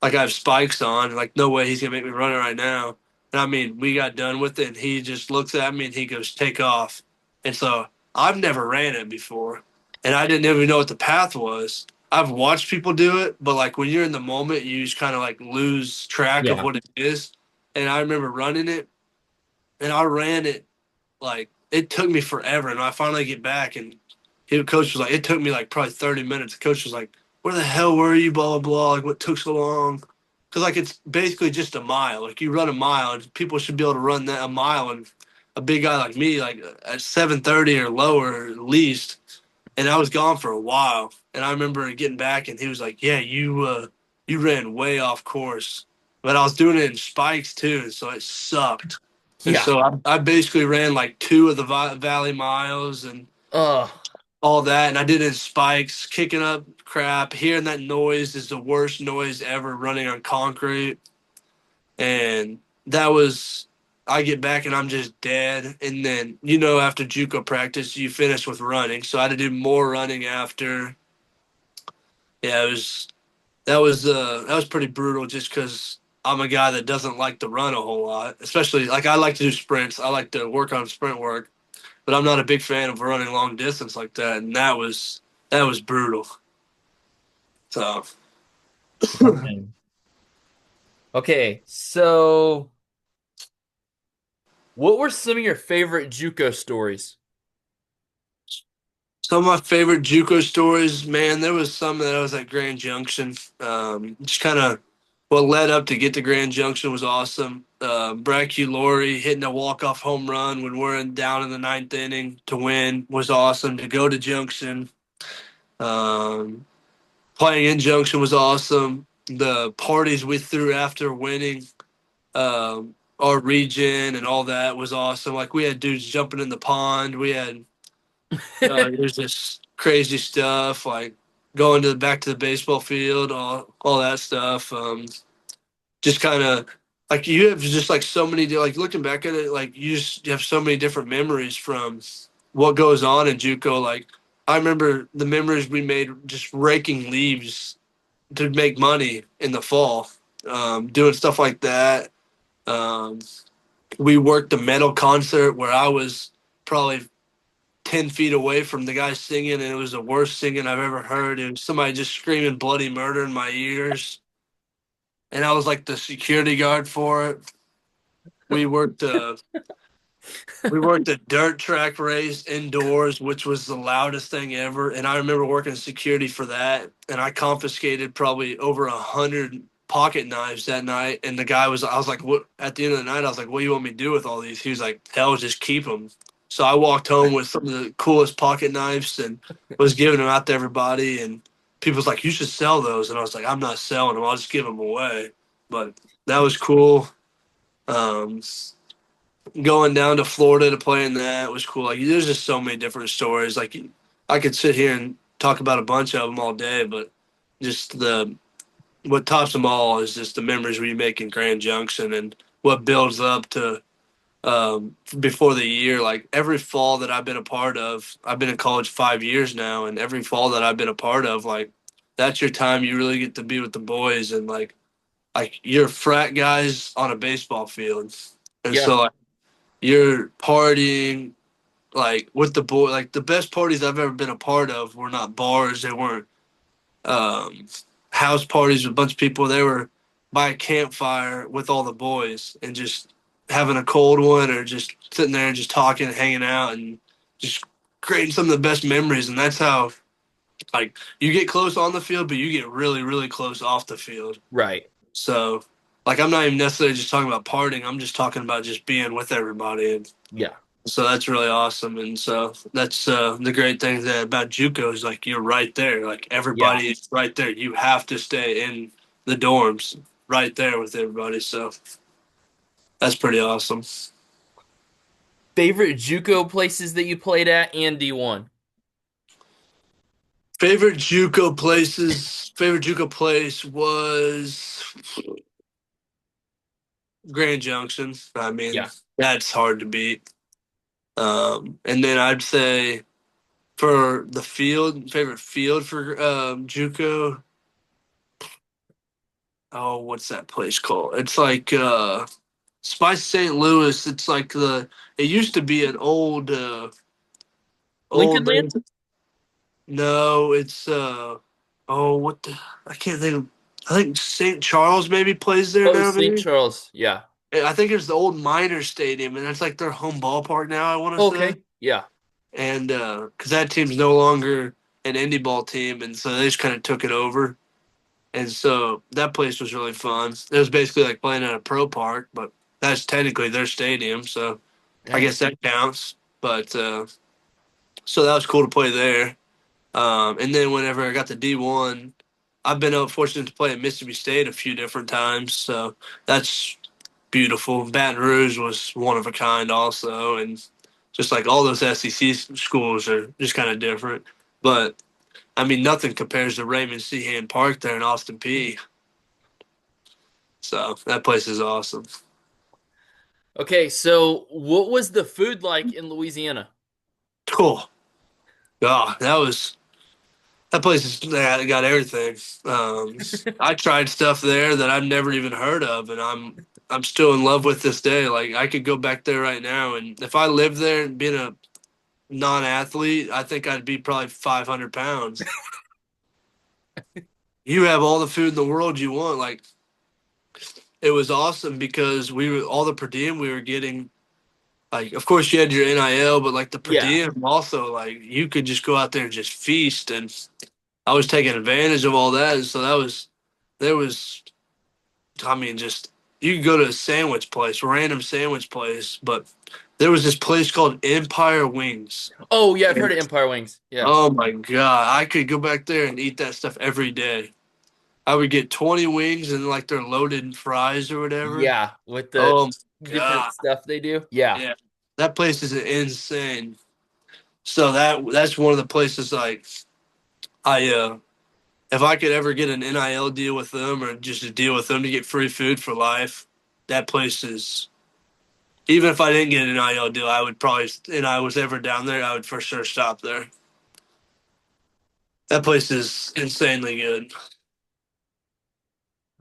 [SPEAKER 2] like I have spikes on. Like no way he's gonna make me run it right now." And I mean, we got done with it, and he just looks at me and he goes, "Take off." And so I've never ran it before, and I didn't even know what the path was. I've watched people do it, but like when you're in the moment, you just kind of like lose track of
[SPEAKER 1] Yeah.
[SPEAKER 2] what it is. And I remember running it, and I ran it like it took me forever, and I finally get back, and the coach was like, it took me like probably 30 minutes. The coach was like, "Where the hell were you?" Blah blah blah. Like, what took so long? Because like it's basically just a mile. Like you run a mile, and people should be able to run that a mile. And a big guy like me, like at 7:30 or lower at least, and I was gone for a while. And I remember getting back, and he was like, "Yeah, you ran way off course." But I was doing it in spikes too, so it sucked. And
[SPEAKER 1] Yeah.
[SPEAKER 2] so I basically ran like 2 of the Valley miles and all that. And I did it in spikes, kicking up crap. Hearing that noise is the worst noise ever running on concrete. And that was, I get back and I'm just dead. And then, after JUCO practice, you finish with running. So I had to do more running after. Yeah, that was pretty brutal just because I'm a guy that doesn't like to run a whole lot, especially like I like to do sprints. I like to work on sprint work, but I'm not a big fan of running long distance like that. And that was brutal. So
[SPEAKER 1] Man. Okay, so what were some of your favorite JUCO stories?
[SPEAKER 2] some of my favorite JUCO stories, man, there was some that I was at Grand Junction. Just kind of what led up to get to Grand Junction was awesome. Brad Laurie hitting a walk-off home run when we're down in the ninth inning to win was awesome. To go to Junction, um, playing in Junction was awesome. The parties we threw after winning our region and all that was awesome. Like we had dudes jumping in the pond. We had there's this crazy stuff like going to back to the baseball field, all that stuff. Just kind of like you have just like so many like looking back at it, like you have so many different memories from what goes on in JUCO. Like I remember the memories we made just raking leaves to make money in the fall, doing stuff like that. Um, we worked a metal concert where I was probably 10 feet away from the guy singing, and it was the worst singing I've ever heard. It was somebody just screaming bloody murder in my ears, and I was like the security guard for it. We worked a we worked a dirt track race indoors, which was the loudest thing ever. And I remember working security for that, and I confiscated probably over 100 pocket knives that night. And the guy was, I was like, "What?" At the end of the night, I was like, "What do you want me to do with all these?" He was like, "Hell, just keep them." So I walked home with some of the coolest pocket knives and was giving them out to everybody. And people was like, "You should sell those." And I was like, "I'm not selling them. I'll just give them away." But that was cool. Um, Going down to Florida to play in that was cool. Like, there's just so many different stories. Like, I could sit here and talk about a bunch of them all day, but just the what tops them all is just the memories we make in Grand Junction and what builds up to before the year. Like every fall that I've been a part of, I've been in college 5 years now, and every fall that I've been a part of, like that's your time you really get to be with the boys and like you're frat guys on a baseball field, and
[SPEAKER 1] Yeah.
[SPEAKER 2] so like you're partying like with the boy. Like the best parties I've ever been a part of were not bars. They weren't um, house parties with a bunch of people. They were by a campfire with all the boys and just having a cold one or just sitting there and just talking and hanging out and just creating some of the best memories. And that's how like you get close on the field, but you get really, really close off the field.
[SPEAKER 1] Right.
[SPEAKER 2] So like I'm not even necessarily just talking about partying. I'm just talking about just being with everybody. And
[SPEAKER 1] Yeah.
[SPEAKER 2] so that's really awesome. And so that's the great thing that about JUCO is like you're right there. Like
[SPEAKER 1] Yeah.
[SPEAKER 2] everybody is right there. You have to stay in the dorms right there with everybody. So that's pretty awesome.
[SPEAKER 1] Favorite JUCO places that you played at and D1?
[SPEAKER 2] Favorite JUCO place was Grand Junction. I mean,
[SPEAKER 1] Yeah.
[SPEAKER 2] that's hard to beat. And then I'd say for the field, favorite field for JUCO. Oh, what's that place called? It's like it's by St. Louis. It's like it used to be an
[SPEAKER 1] Lincoln
[SPEAKER 2] old
[SPEAKER 1] Land?
[SPEAKER 2] no, it's oh what the I can't think of I think St. Charles maybe plays there
[SPEAKER 1] Oh,
[SPEAKER 2] now,
[SPEAKER 1] St.
[SPEAKER 2] maybe.
[SPEAKER 1] Charles. Yeah.
[SPEAKER 2] I think it's the old Miners Stadium, and that's like their home ballpark now, I want to say.
[SPEAKER 1] Okay. Yeah.
[SPEAKER 2] And because that team's no longer an indie ball team, and so they just kind of took it over. And so that place was really fun. It was basically like playing at a pro park, but that's technically their stadium, so I
[SPEAKER 1] Dang.
[SPEAKER 2] guess that counts. But so that was cool to play there. And then whenever I got to D1, I've been fortunate to play at Mississippi State a few different times, so that's beautiful. Baton Rouge was one of a kind, also, and just like all those SEC schools are just kind of different. But I mean, nothing compares to Raymond Seahan Park there in Austin Peay. So that place is awesome.
[SPEAKER 1] Okay, so what was the food like in Louisiana?
[SPEAKER 2] Cool. Oh, that place is got everything. I tried stuff there that I've never even heard of, and I'm still in love with this day. Like I could go back there right now, and if I lived there and being a non-athlete, I think I'd be probably 500 pounds. You have all the food in the world you want. Like it was awesome because we were all the per diem we were getting. Like, of course, you had your NIL, but like the per
[SPEAKER 1] Yeah.
[SPEAKER 2] diem also, like you could just go out there and just feast. And I was taking advantage of all that. And so there was, I mean, just you could go to a sandwich place, random sandwich place, but there was this place called Empire Wings.
[SPEAKER 1] Oh, yeah, I've heard
[SPEAKER 2] And,
[SPEAKER 1] of Empire Wings. Yeah.
[SPEAKER 2] oh my God, I could go back there and eat that stuff every day. I would get 20 wings and like their loaded fries or whatever.
[SPEAKER 1] Yeah, with the
[SPEAKER 2] Oh my
[SPEAKER 1] different
[SPEAKER 2] God.
[SPEAKER 1] stuff they do. Yeah.
[SPEAKER 2] Yeah. That place is insane. So that's one of the places like I if I could ever get an NIL deal with them or just a deal with them to get free food for life, that place is even if I didn't get an NIL deal, I would probably and I was ever down there, I would for sure stop there. That place is insanely good.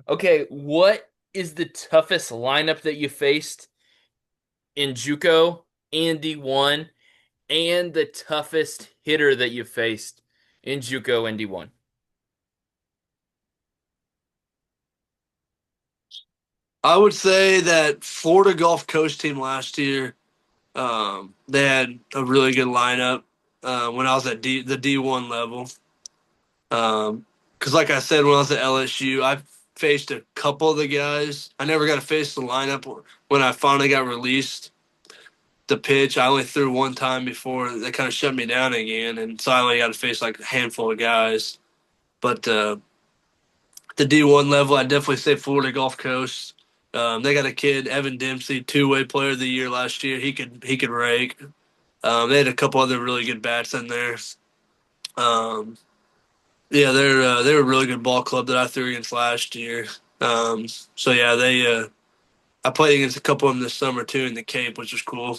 [SPEAKER 1] Okay, what is the toughest lineup that you faced in JUCO and D1, and the toughest hitter that you faced in JUCO and D1?
[SPEAKER 2] I would say that Florida Gulf Coast team last year, they had a really good lineup when I was at the D1 level. Because like I said, when I was at LSU, I faced a couple of the guys. I never got to face the lineup when I finally got released. The pitch, I only threw one time before they kind of shut me down again, and so I only got to face like a handful of guys. But the D1 level, I definitely say Florida Gulf Coast. They got a kid, Evan Dempsey, two-way player of the year last year. He could rake. They had a couple other really good bats in there. Um, yeah, they're a really good ball club that I threw against last year. So yeah, they I played against a couple of them this summer too in the Cape, which was cool.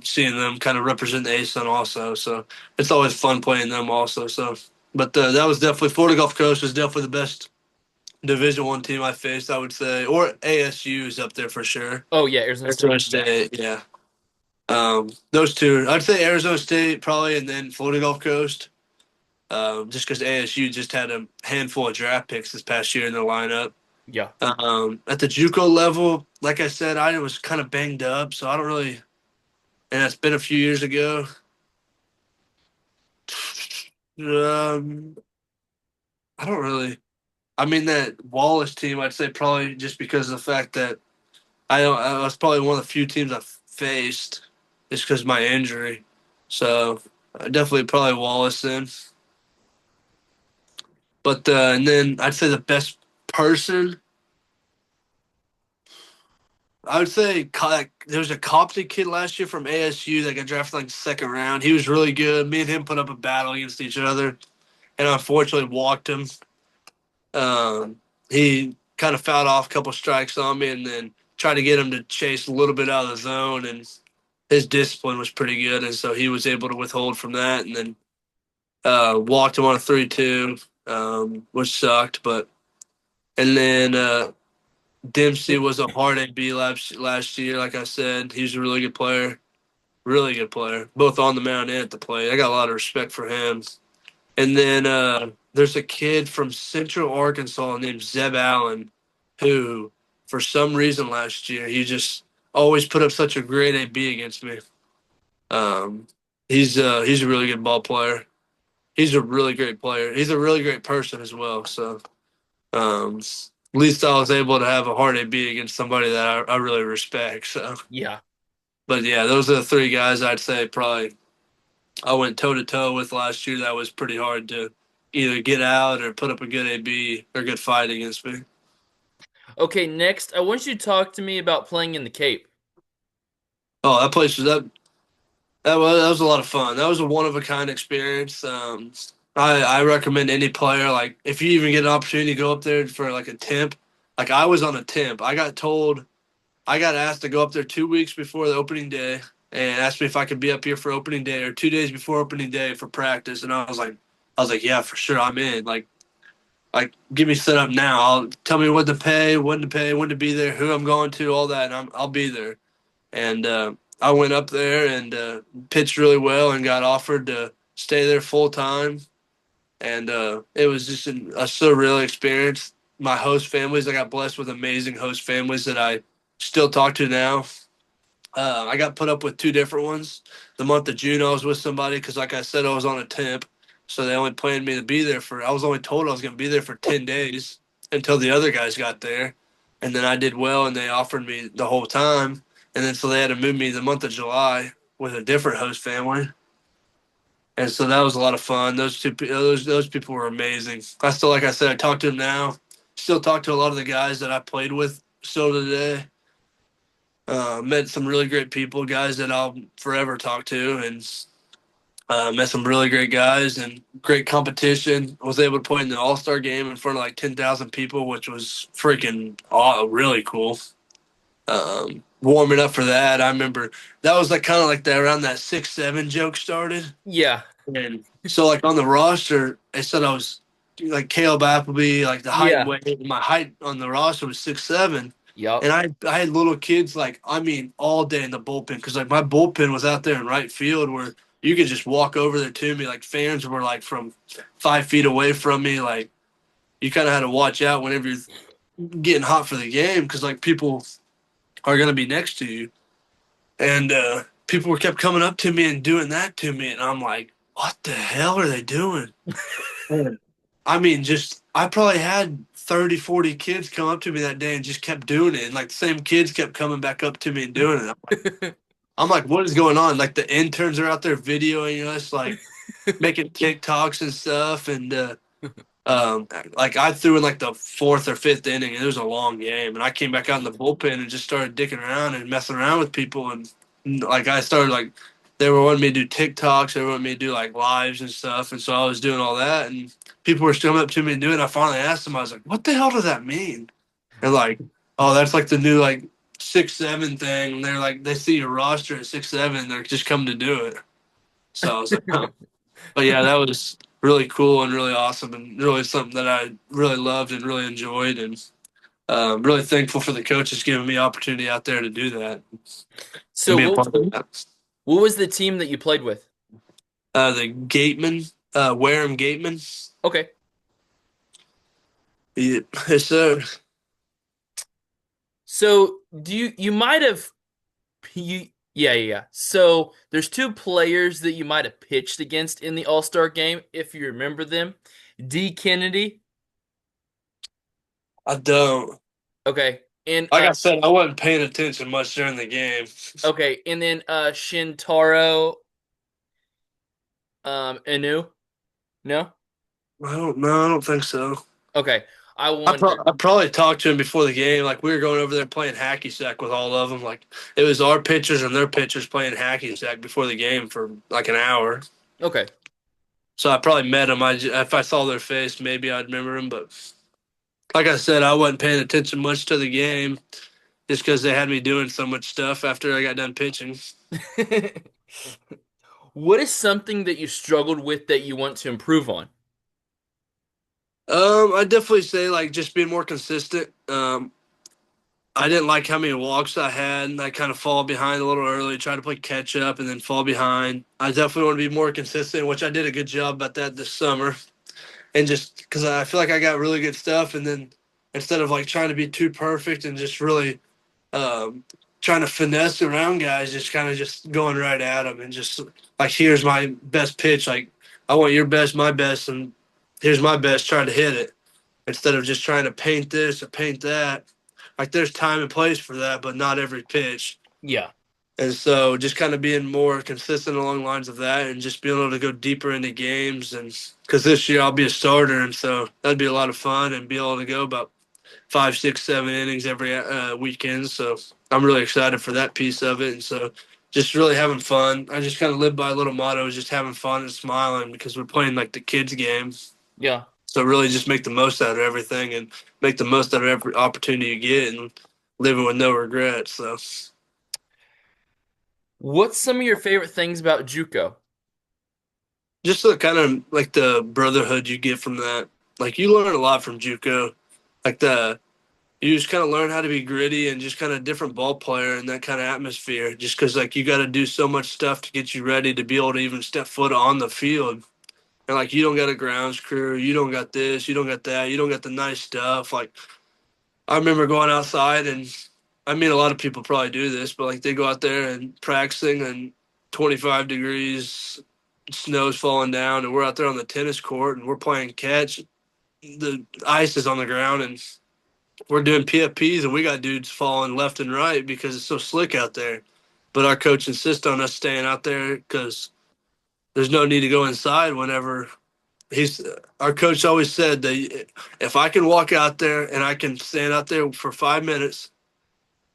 [SPEAKER 2] Seeing them kind of represent the ASUN also, so it's always fun playing them also. So, but that was definitely Florida Gulf Coast was definitely the best Division One team I faced, I would say, or ASU is up there for sure.
[SPEAKER 1] Oh yeah, Arizona
[SPEAKER 2] Arizona
[SPEAKER 1] State.
[SPEAKER 2] State, yeah. Those two, I'd say Arizona State probably, and then Florida Gulf Coast. Just because ASU just had a handful of draft picks this past year in their lineup.
[SPEAKER 1] Yeah.
[SPEAKER 2] At the JUCO level, like I said, I was kind of banged up, so I don't really. And it's been a few years ago. Um, I don't really. I mean that Wallace team, I'd say probably just because of the fact that I don't. I was probably one of the few teams I faced, just because of my injury. So definitely probably Wallace then. But and then I'd say the best person. I would say there was a Coptic kid last year from ASU that got drafted like the second round. He was really good. Me and him put up a battle against each other, and unfortunately walked him. He kind of fouled off a couple strikes on me, and then tried to get him to chase a little bit out of the zone. And his discipline was pretty good, and so he was able to withhold from that, and then walked him on a 3-2, which sucked. But and then Dempsey was a hard AB last year. Like I said, he's a really good player. Really good player, both on the mound and at the plate. I got a lot of respect for him. And then there's a kid from Central Arkansas named Zeb Allen, who, for some reason last year, he just always put up such a great AB against me. Um, he's a really good ball player. He's a really great player. He's a really great person as well. So at least I was able to have a hard AB against somebody that I really respect. So,
[SPEAKER 1] Yeah.
[SPEAKER 2] but yeah, those are the three guys I'd say probably I went toe to toe with last year. That was pretty hard to either get out or put up a good AB or good fight against me.
[SPEAKER 1] Okay, next, I want you to talk to me about playing in the Cape.
[SPEAKER 2] Oh, that place was that was a lot of fun. That was a one of a kind experience. I recommend any player like if you even get an opportunity to go up there for like a temp. Like I was on a temp. I got asked to go up there 2 weeks before the opening day and asked me if I could be up here for opening day or 2 days before opening day for practice. And I was like, yeah, for sure, I'm in. Like, get me set up now. Tell me when to pay, when to be there, who I'm going to, all that, and I'll be there. And I went up there and pitched really well and got offered to stay there full time. And it was just a surreal experience. My host families, I got blessed with amazing host families that I still talk to now. I got put up with two different ones. The month of June, I was with somebody because, like I said, I was on a temp. So they only planned me to be there I was only told I was going to be there for 10 days until the other guys got there. And then I did well and they offered me the whole time. And then so they had to move me the month of July with a different host family. And so that was a lot of fun. Those people were amazing. I still, like I said, I talk to them now. Still talk to a lot of the guys that I played with still today. Met some really great people, guys that I'll forever talk to, and met some really great guys and great competition. Was able to play in the All-Star Game in front of like 10,000 people, which was freaking really cool. Warming up for that, I remember that was like kind of like that around that 6-7 joke started,
[SPEAKER 1] Yeah.
[SPEAKER 2] and so like on the roster, they said I was. like Kaleb Applebey, like the height and
[SPEAKER 1] Yeah.
[SPEAKER 2] weight. My height on the roster was 6'7",
[SPEAKER 1] Yup.
[SPEAKER 2] and I had little kids like I mean all day in the bullpen because like my bullpen was out there in right field where you could just walk over there to me. Like fans were like from 5 feet away from me. Like you kind of had to watch out whenever you're getting hot for the game because like people are gonna be next to you, and people were kept coming up to me and doing that to me, and I'm like, what the hell are they doing? I mean, just I probably had 30, 40 kids come up to me that day and just kept doing it. And like the same kids kept coming back up to me and doing it. I'm like, what is going on? Like the interns are out there videoing us, like making TikToks and stuff. And like I threw in like the fourth or fifth inning, and it was a long game. And I came back out in the bullpen and just started dicking around and messing around with people. And like I started like they were wanting me to do TikToks, they were wanting me to do like lives and stuff. And so I was doing all that, and people were coming up to me and doing it. I finally asked them, I was like, "What the hell does that mean?" And like, "Oh, that's like the new like 6'7" thing." And they're like, they see your roster at 6'7", they're just coming to do it. So I was like, "Huh." But yeah, that was really cool and really awesome and really something that I really loved and really enjoyed, and really thankful for the coaches giving me opportunity out there to do that and
[SPEAKER 1] So
[SPEAKER 2] be a part of that.
[SPEAKER 1] what was the team that you played with?
[SPEAKER 2] The Gateman, Wareham Gateman.
[SPEAKER 1] Okay.
[SPEAKER 2] Yeah, yes, sir.
[SPEAKER 1] So do you might have you yeah, yeah, yeah. So there's two players that you might have pitched against in the All-Star game, if you remember them. D. Kennedy.
[SPEAKER 2] I don't.
[SPEAKER 1] Okay. And
[SPEAKER 2] Like I said, I wasn't paying attention much during the game.
[SPEAKER 1] okay, and then Shintaro Inu. No?
[SPEAKER 2] I don't know. I don't think so.
[SPEAKER 1] Okay. I wondered.
[SPEAKER 2] I probably talked to him before the game. Like we were going over there playing hacky sack with all of them. Like it was our pitchers and their pitchers playing hacky sack before the game for like an hour.
[SPEAKER 1] Okay.
[SPEAKER 2] So I probably met them. If I saw their face, maybe I'd remember them. But like I said, I wasn't paying attention much to the game just because they had me doing so much stuff after I got done pitching.
[SPEAKER 1] What is something that you struggled with that you want to improve on?
[SPEAKER 2] I definitely say like just being more consistent. I didn't like how many walks I had, and I kind of fall behind a little early, try to play catch up, and then fall behind. I definitely want to be more consistent, which I did a good job about that this summer. And just because I feel like I got really good stuff, and then instead of like trying to be too perfect and just really um, trying to finesse around guys, just kind of just going right at them and just like here's my best pitch, like I want your best, my best, and here's my best, trying to hit it instead of just trying to paint this or paint that. Like there's time and place for that, but not every pitch.
[SPEAKER 1] Yeah.
[SPEAKER 2] And so just kind of being more consistent along the lines of that and just being able to go deeper into games. And because this year I'll be a starter. And so that'd be a lot of fun and be able to go about 5, 6, 7 innings every weekend. So I'm really excited for that piece of it. And so just really having fun. I just kind of live by a little motto, is just having fun and smiling because we're playing like the kids' game.
[SPEAKER 1] Yeah.
[SPEAKER 2] So really just make the most out of everything and make the most out of every opportunity you get and living with no regrets. So
[SPEAKER 1] What's some of your favorite things about JUCO?
[SPEAKER 2] just the kind of like the brotherhood you get from that. Like you learn a lot from JUCO. Like you just kind of learn how to be gritty and just kind of different ball player in that kind of atmosphere. Just because like you got to do so much stuff to get you ready to be able to even step foot on the field. And like you don't got a grounds crew, you don't got this, you don't got that, you don't got the nice stuff. Like I remember going outside, and I mean, a lot of people probably do this, but like they go out there and practicing and 25 degrees, snow's falling down, and we're out there on the tennis court and we're playing catch. The ice is on the ground, and we're doing PFPs, and we got dudes falling left and right because it's so slick out there. But our coach insists on us staying out there because there's no need to go inside whenever he's our coach always said that if I can walk out there and I can stand out there for 5 minutes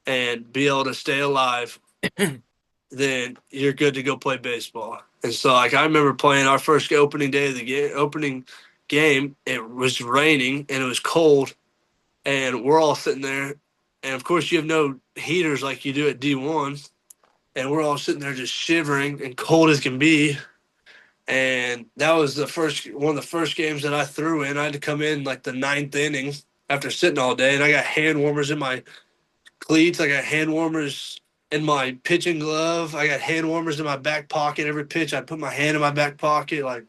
[SPEAKER 2] and be able to stay alive, then you're good to go play baseball. And so, like I remember playing our first opening day of the opening game. It was raining and it was cold, and we're all sitting there. And of course, you have no heaters like you do at D1, and we're all sitting there just shivering and cold as can be. and that was one of the first games that I threw in. I had to come in like the ninth inning after sitting all day, and I got hand warmers in my cleats. I got hand warmers in my pitching glove. I got hand warmers in my back pocket. Every pitch, I put my hand in my back pocket. Like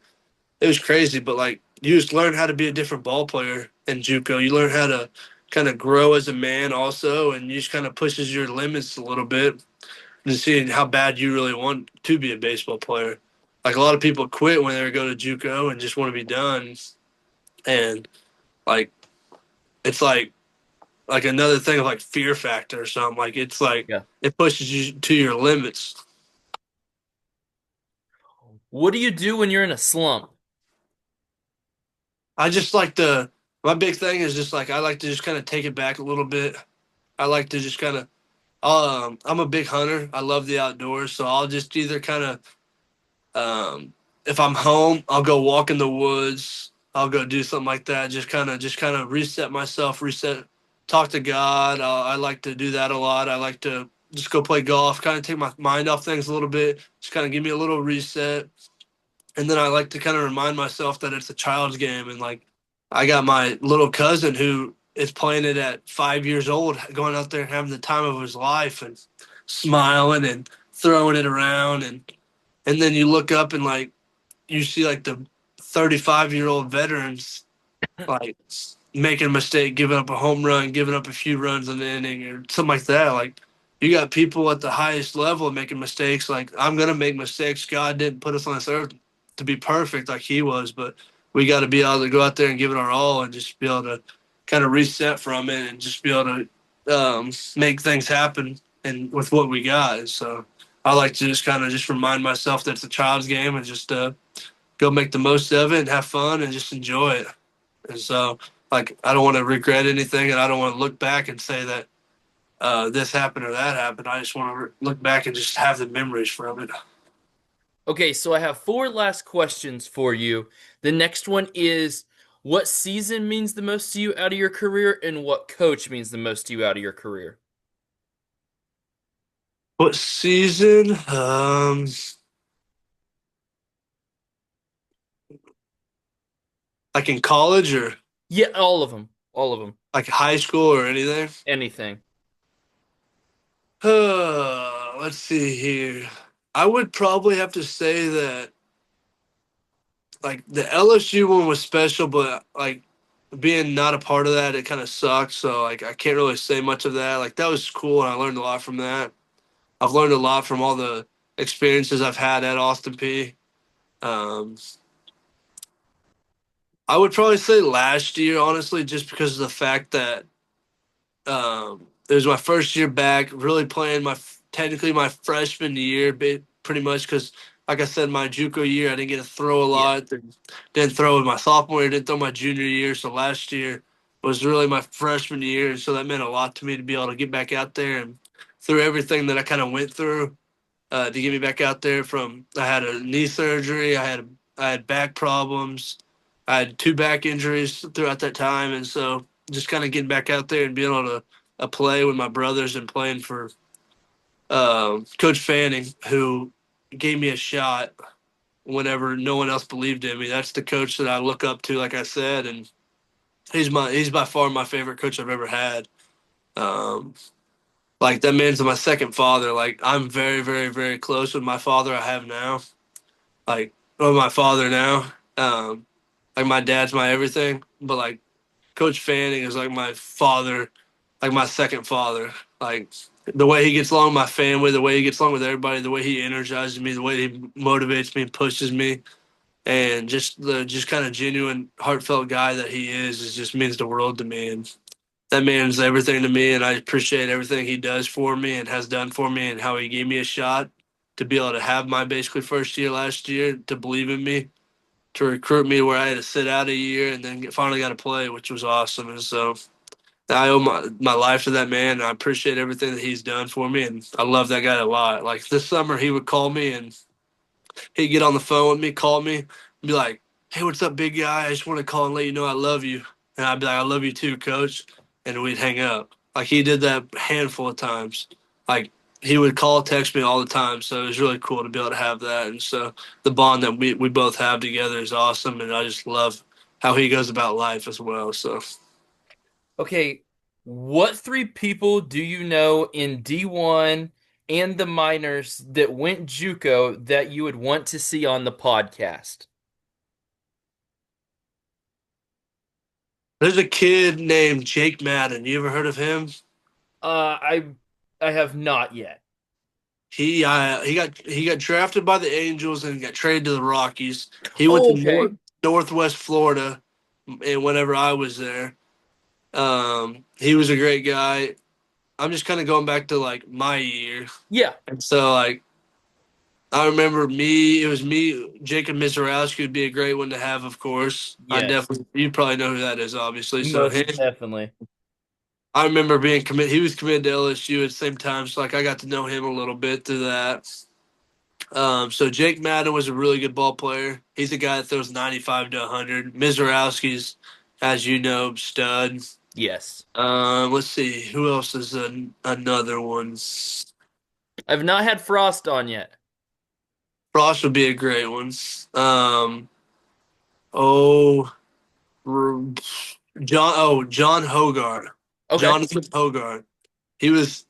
[SPEAKER 2] it was crazy, but like you just learn how to be a different ball player in JUCO. You learn how to kind of grow as a man also, and you just kind of pushes your limits a little bit and seeing how bad you really want to be a baseball player. Like a lot of people quit when they go to JUCO and just want to be done, and like it's like another thing of like fear factor or something. Like it's like
[SPEAKER 1] Yeah.
[SPEAKER 2] it pushes you to your limits.
[SPEAKER 1] What do you do when you're in a slump?
[SPEAKER 2] I just like to. My big thing is just like I like to just kind of take it back a little bit. I like to just kind of. I'm a big hunter. I love the outdoors, so I'll just either kind of if I'm home, I'll go walk in the woods. I'll go do something like that. Just kind of reset myself, reset, talk to God. I like to do that a lot. I like to just go play golf, kind of take my mind off things a little bit, just kind of give me a little reset. And then I like to kind of remind myself that it's a child's game. And like, I got my little cousin who is playing it at 5 years old, going out there and having the time of his life and smiling and throwing it around. And then you look up and like, you see like the 35-year-old veterans like making a mistake, giving up a home run, giving up a few runs in the inning or something like that. Like you got people at the highest level making mistakes. Like I'm gonna make mistakes. God didn't put us on this earth to be perfect like He was, but we got to be able to go out there and give it our all and just be able to kind of reset from it and just be able to make things happen and with what we got. And so I like to just kind of just remind myself that it's a child's game and just go make the most of it and have fun and just enjoy it. And so, like, I don't want to regret anything, and I don't want to look back and say that this happened or that happened. I just want to look back and just have the memories from it.
[SPEAKER 1] Okay, so I have four last questions for you. The next one is what season means the most to you out of your career, and what coach means the most to you out of your career?
[SPEAKER 2] What season? Like in college or
[SPEAKER 1] Yeah, all of them. All of them.
[SPEAKER 2] like high school or anything?
[SPEAKER 1] Anything.
[SPEAKER 2] Let's see here. I would probably have to say that like the LSU one was special, but like being not a part of that, it kind of sucked. So like I can't really say much of that. Like that was cool, and I learned a lot from that. I've learned a lot from all the experiences I've had at Austin Peay. Um, I would probably say last year, honestly, just because of the fact that it was my first year back, really playing technically my freshman year, pretty much because, like I said, my JUCO year I didn't get to throw a
[SPEAKER 1] Yeah.
[SPEAKER 2] lot. Didn't throw in my sophomore year, didn't throw my junior year, so last year was really my freshman year, and so that meant a lot to me to be able to get back out there and through everything that I kind of went through to get me back out there. From I had a knee surgery, I had back problems, I had two back injuries throughout that time, and so just kind of getting back out there and being able to play with my brothers and playing for Coach Fanning, who gave me a shot whenever no one else believed in me. That's the coach that I look up to, like I said, and he's by far my favorite coach I've ever had. Um, like that man's my second father. Like I'm very, very, very close with my father I have now. Like with my father now. Like my dad's my everything, but like Coach Fanning is like my father, like my second father. Like the way he gets along with my family, the way he gets along with everybody, the way he energizes me, the way he motivates me and pushes me, and just the just kind of genuine, heartfelt guy that he is just means the world to me. And that man's everything to me, and I appreciate everything he does for me and has done for me, and how he gave me a shot to be able to have my basically first year last year, to believe in me, to recruit me where I had to sit out a year and then finally got to play, which was awesome. And so I owe my life to that man, and I appreciate everything that he's done for me, and I love that guy a lot. Like this summer, he would call me and he'd get on the phone with me, call me, and be like, "Hey, what's up, big guy? I just want to call and let you know I love you." And I'd be like, "I love you too, coach," and we'd hang up. Like he did that a handful of times. Like he would call, text me all the time. So it was really cool to be able to have that. And so the bond that we both have together is awesome. And I just love how he goes about life as well. So
[SPEAKER 1] Okay, what three people do you know in D1 and the minors that went JUCO that you would want to see on the podcast?
[SPEAKER 2] there's a kid named Jake Madden. You ever heard of him?
[SPEAKER 1] I have not yet.
[SPEAKER 2] He got drafted by the Angels and got traded to the Rockies. He went
[SPEAKER 1] Oh,
[SPEAKER 2] to
[SPEAKER 1] okay.
[SPEAKER 2] Northwest Florida, and whenever I was there, he was a great guy. I'm just kind of going back to like my year,
[SPEAKER 1] Yeah.
[SPEAKER 2] and so like I remember me. It was me. Jacob Mizorowski would be a great one to have, of course. I
[SPEAKER 1] Yes.
[SPEAKER 2] definitely you probably know who that is, obviously. So
[SPEAKER 1] Most
[SPEAKER 2] him.
[SPEAKER 1] definitely.
[SPEAKER 2] I remember being committed. He was committed to LSU at the same time, so like I got to know him a little bit through that. So Jake Madden was a really good ball player. He's a guy that throws 95 to 100. Mizorowski's, as you know, stud.
[SPEAKER 1] Yes.
[SPEAKER 2] Let's see who else is another one.
[SPEAKER 1] I've not had Frost on yet.
[SPEAKER 2] Frost would be a great one. Um, oh, R- John Hogarth,
[SPEAKER 1] Okay.
[SPEAKER 2] Jonathan Hogarth. He was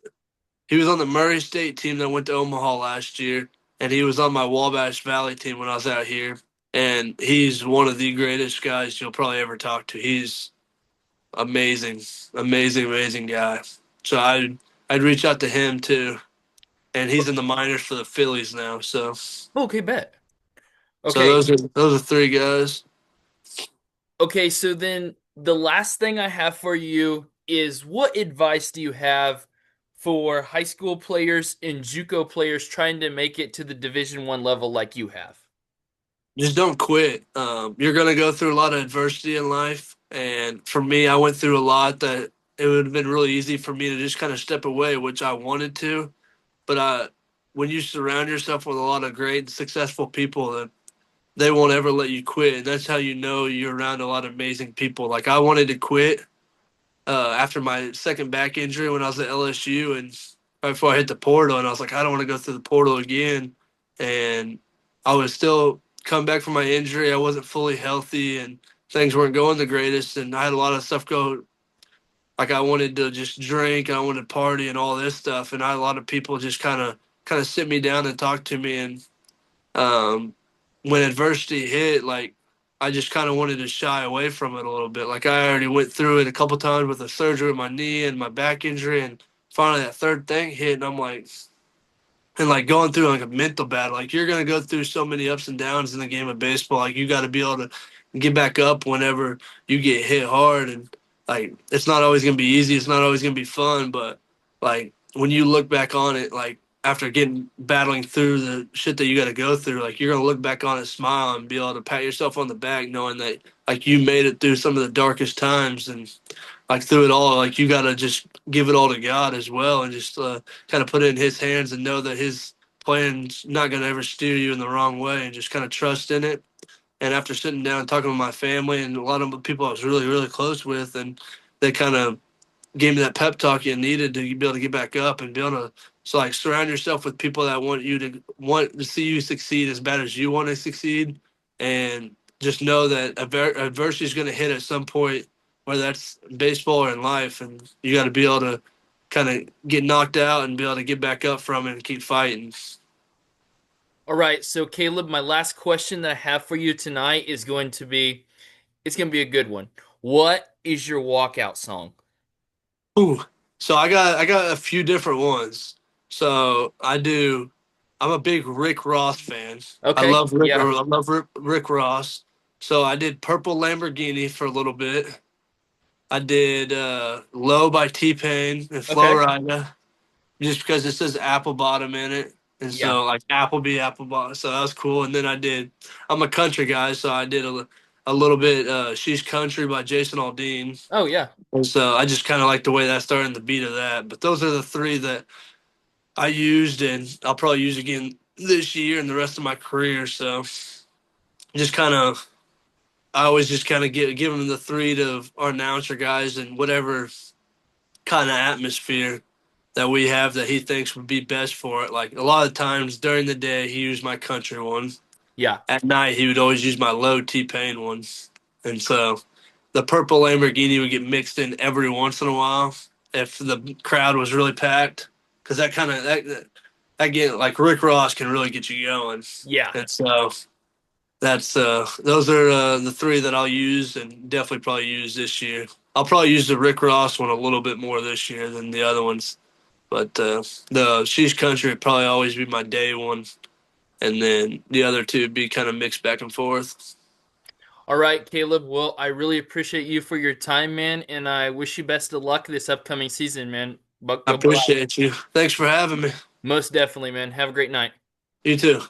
[SPEAKER 2] he was on the Murray State team that went to Omaha last year, and he was on my Wabash Valley team when I was out here. And he's one of the greatest guys you'll probably ever talk to. He's amazing, amazing, amazing guy. So I'd reach out to him too, and he's in the minors for the Phillies now.
[SPEAKER 1] Okay, bet.
[SPEAKER 2] So
[SPEAKER 1] Okay.
[SPEAKER 2] those are three guys.
[SPEAKER 1] Okay, so then the last thing I have for you is what advice do you have for high school players and JUCO players trying to make it to the Division 1 level like you have?
[SPEAKER 2] Just don't quit. You're gonna go through a lot of adversity in life, and for me, I went through a lot that it would have been really easy for me to just kind of step away, which I wanted to. But when you surround yourself with a lot of great, successful people, that they won't ever let you quit. And that's how you know you're around a lot of amazing people. Like I wanted to quit after my second back injury when I was at LSU, and right before I hit the portal, and I was like, I don't want to go through the portal again. And I was still coming back from my injury. I wasn't fully healthy, and things weren't going the greatest. And I had a lot of stuff go. Like I wanted to just drink, and I wanted to party, and all this stuff. And I had a lot of people just kind of sit me down and talk to me. And um, when adversity hit, like I just kind of wanted to shy away from it a little bit. Like I already went through it a couple times with a surgery with my knee and my back injury, and finally that third thing hit, and I'm like, and like going through like a mental battle. Like you're gonna go through so many ups and downs in the game of baseball. Like you got to be able to get back up whenever you get hit hard, and like it's not always gonna be easy. It's not always gonna be fun, but like when you look back on it, like after getting battling through the shit that you got to go through, like you're gonna look back on it, smile, and be able to pat yourself on the back, knowing that like you made it through some of the darkest times, and like through it all, like you got to just give it all to God as well, and just kind of put it in His hands and know that His plan's not going to ever steer you in the wrong way, and just kind of trust in it. And after sitting down and talking with my family and a lot of the people I was really, really close with, and they kind of gave me that pep talk you needed to be able to get back up and be able to. So like surround yourself with people that want to see you succeed as bad as you want to succeed, and just know that adversity is going to hit at some point, whether that's baseball or in life, and you got to be able to kind of get knocked out and be able to get back up from it and keep fighting.
[SPEAKER 1] All right, so Caleb, my last question that I have for you tonight is it's going to be a good one. What is your walkout song?
[SPEAKER 2] Ooh, so I got a few different ones. So I do. I'm a big Rick Ross fan.
[SPEAKER 1] Okay,
[SPEAKER 2] I
[SPEAKER 1] yeah,
[SPEAKER 2] love Rick Ross. So I did Purple Lamborghini for a little bit. I did Low by T Pain and Flo
[SPEAKER 1] okay,
[SPEAKER 2] Rida, just because it says apple bottom in it. And
[SPEAKER 1] yeah.
[SPEAKER 2] so like Applebey, apple bottom. So that was cool. And then I'm a country guy, so I did a little bit She's Country by Jason Aldean.
[SPEAKER 1] Oh, yeah.
[SPEAKER 2] And so I just kind of like the way that started and the beat of that. But those are the three that I used, and I'll probably use again this year and the rest of my career. So just kind of, I always just kind of give them the three to our announcer guys and whatever kind of atmosphere. that we have that he thinks would be best for it. Like a lot of times during the day, he used my country one.
[SPEAKER 1] Yeah.
[SPEAKER 2] At night, he would always use my low T-Pain ones. And so the purple Lamborghini would get mixed in every once in a while if the crowd was really packed. Because that kind of, that get, like Rick Ross can really get you going.
[SPEAKER 1] Yeah.
[SPEAKER 2] And so those are the three that I'll use and definitely probably use this year. I'll probably use the Rick Ross one a little bit more this year than the other ones. But the Sheesh Country would probably always be my day one, and then the other two would be kind of mixed back and forth.
[SPEAKER 1] All right, Kaleb. Well, I really appreciate you for your time, man, and I wish you best of luck this upcoming season, man. Buck
[SPEAKER 2] I
[SPEAKER 1] go Black.
[SPEAKER 2] appreciate you. Thanks for having me.
[SPEAKER 1] Most definitely, man. Have a great night.
[SPEAKER 2] You too.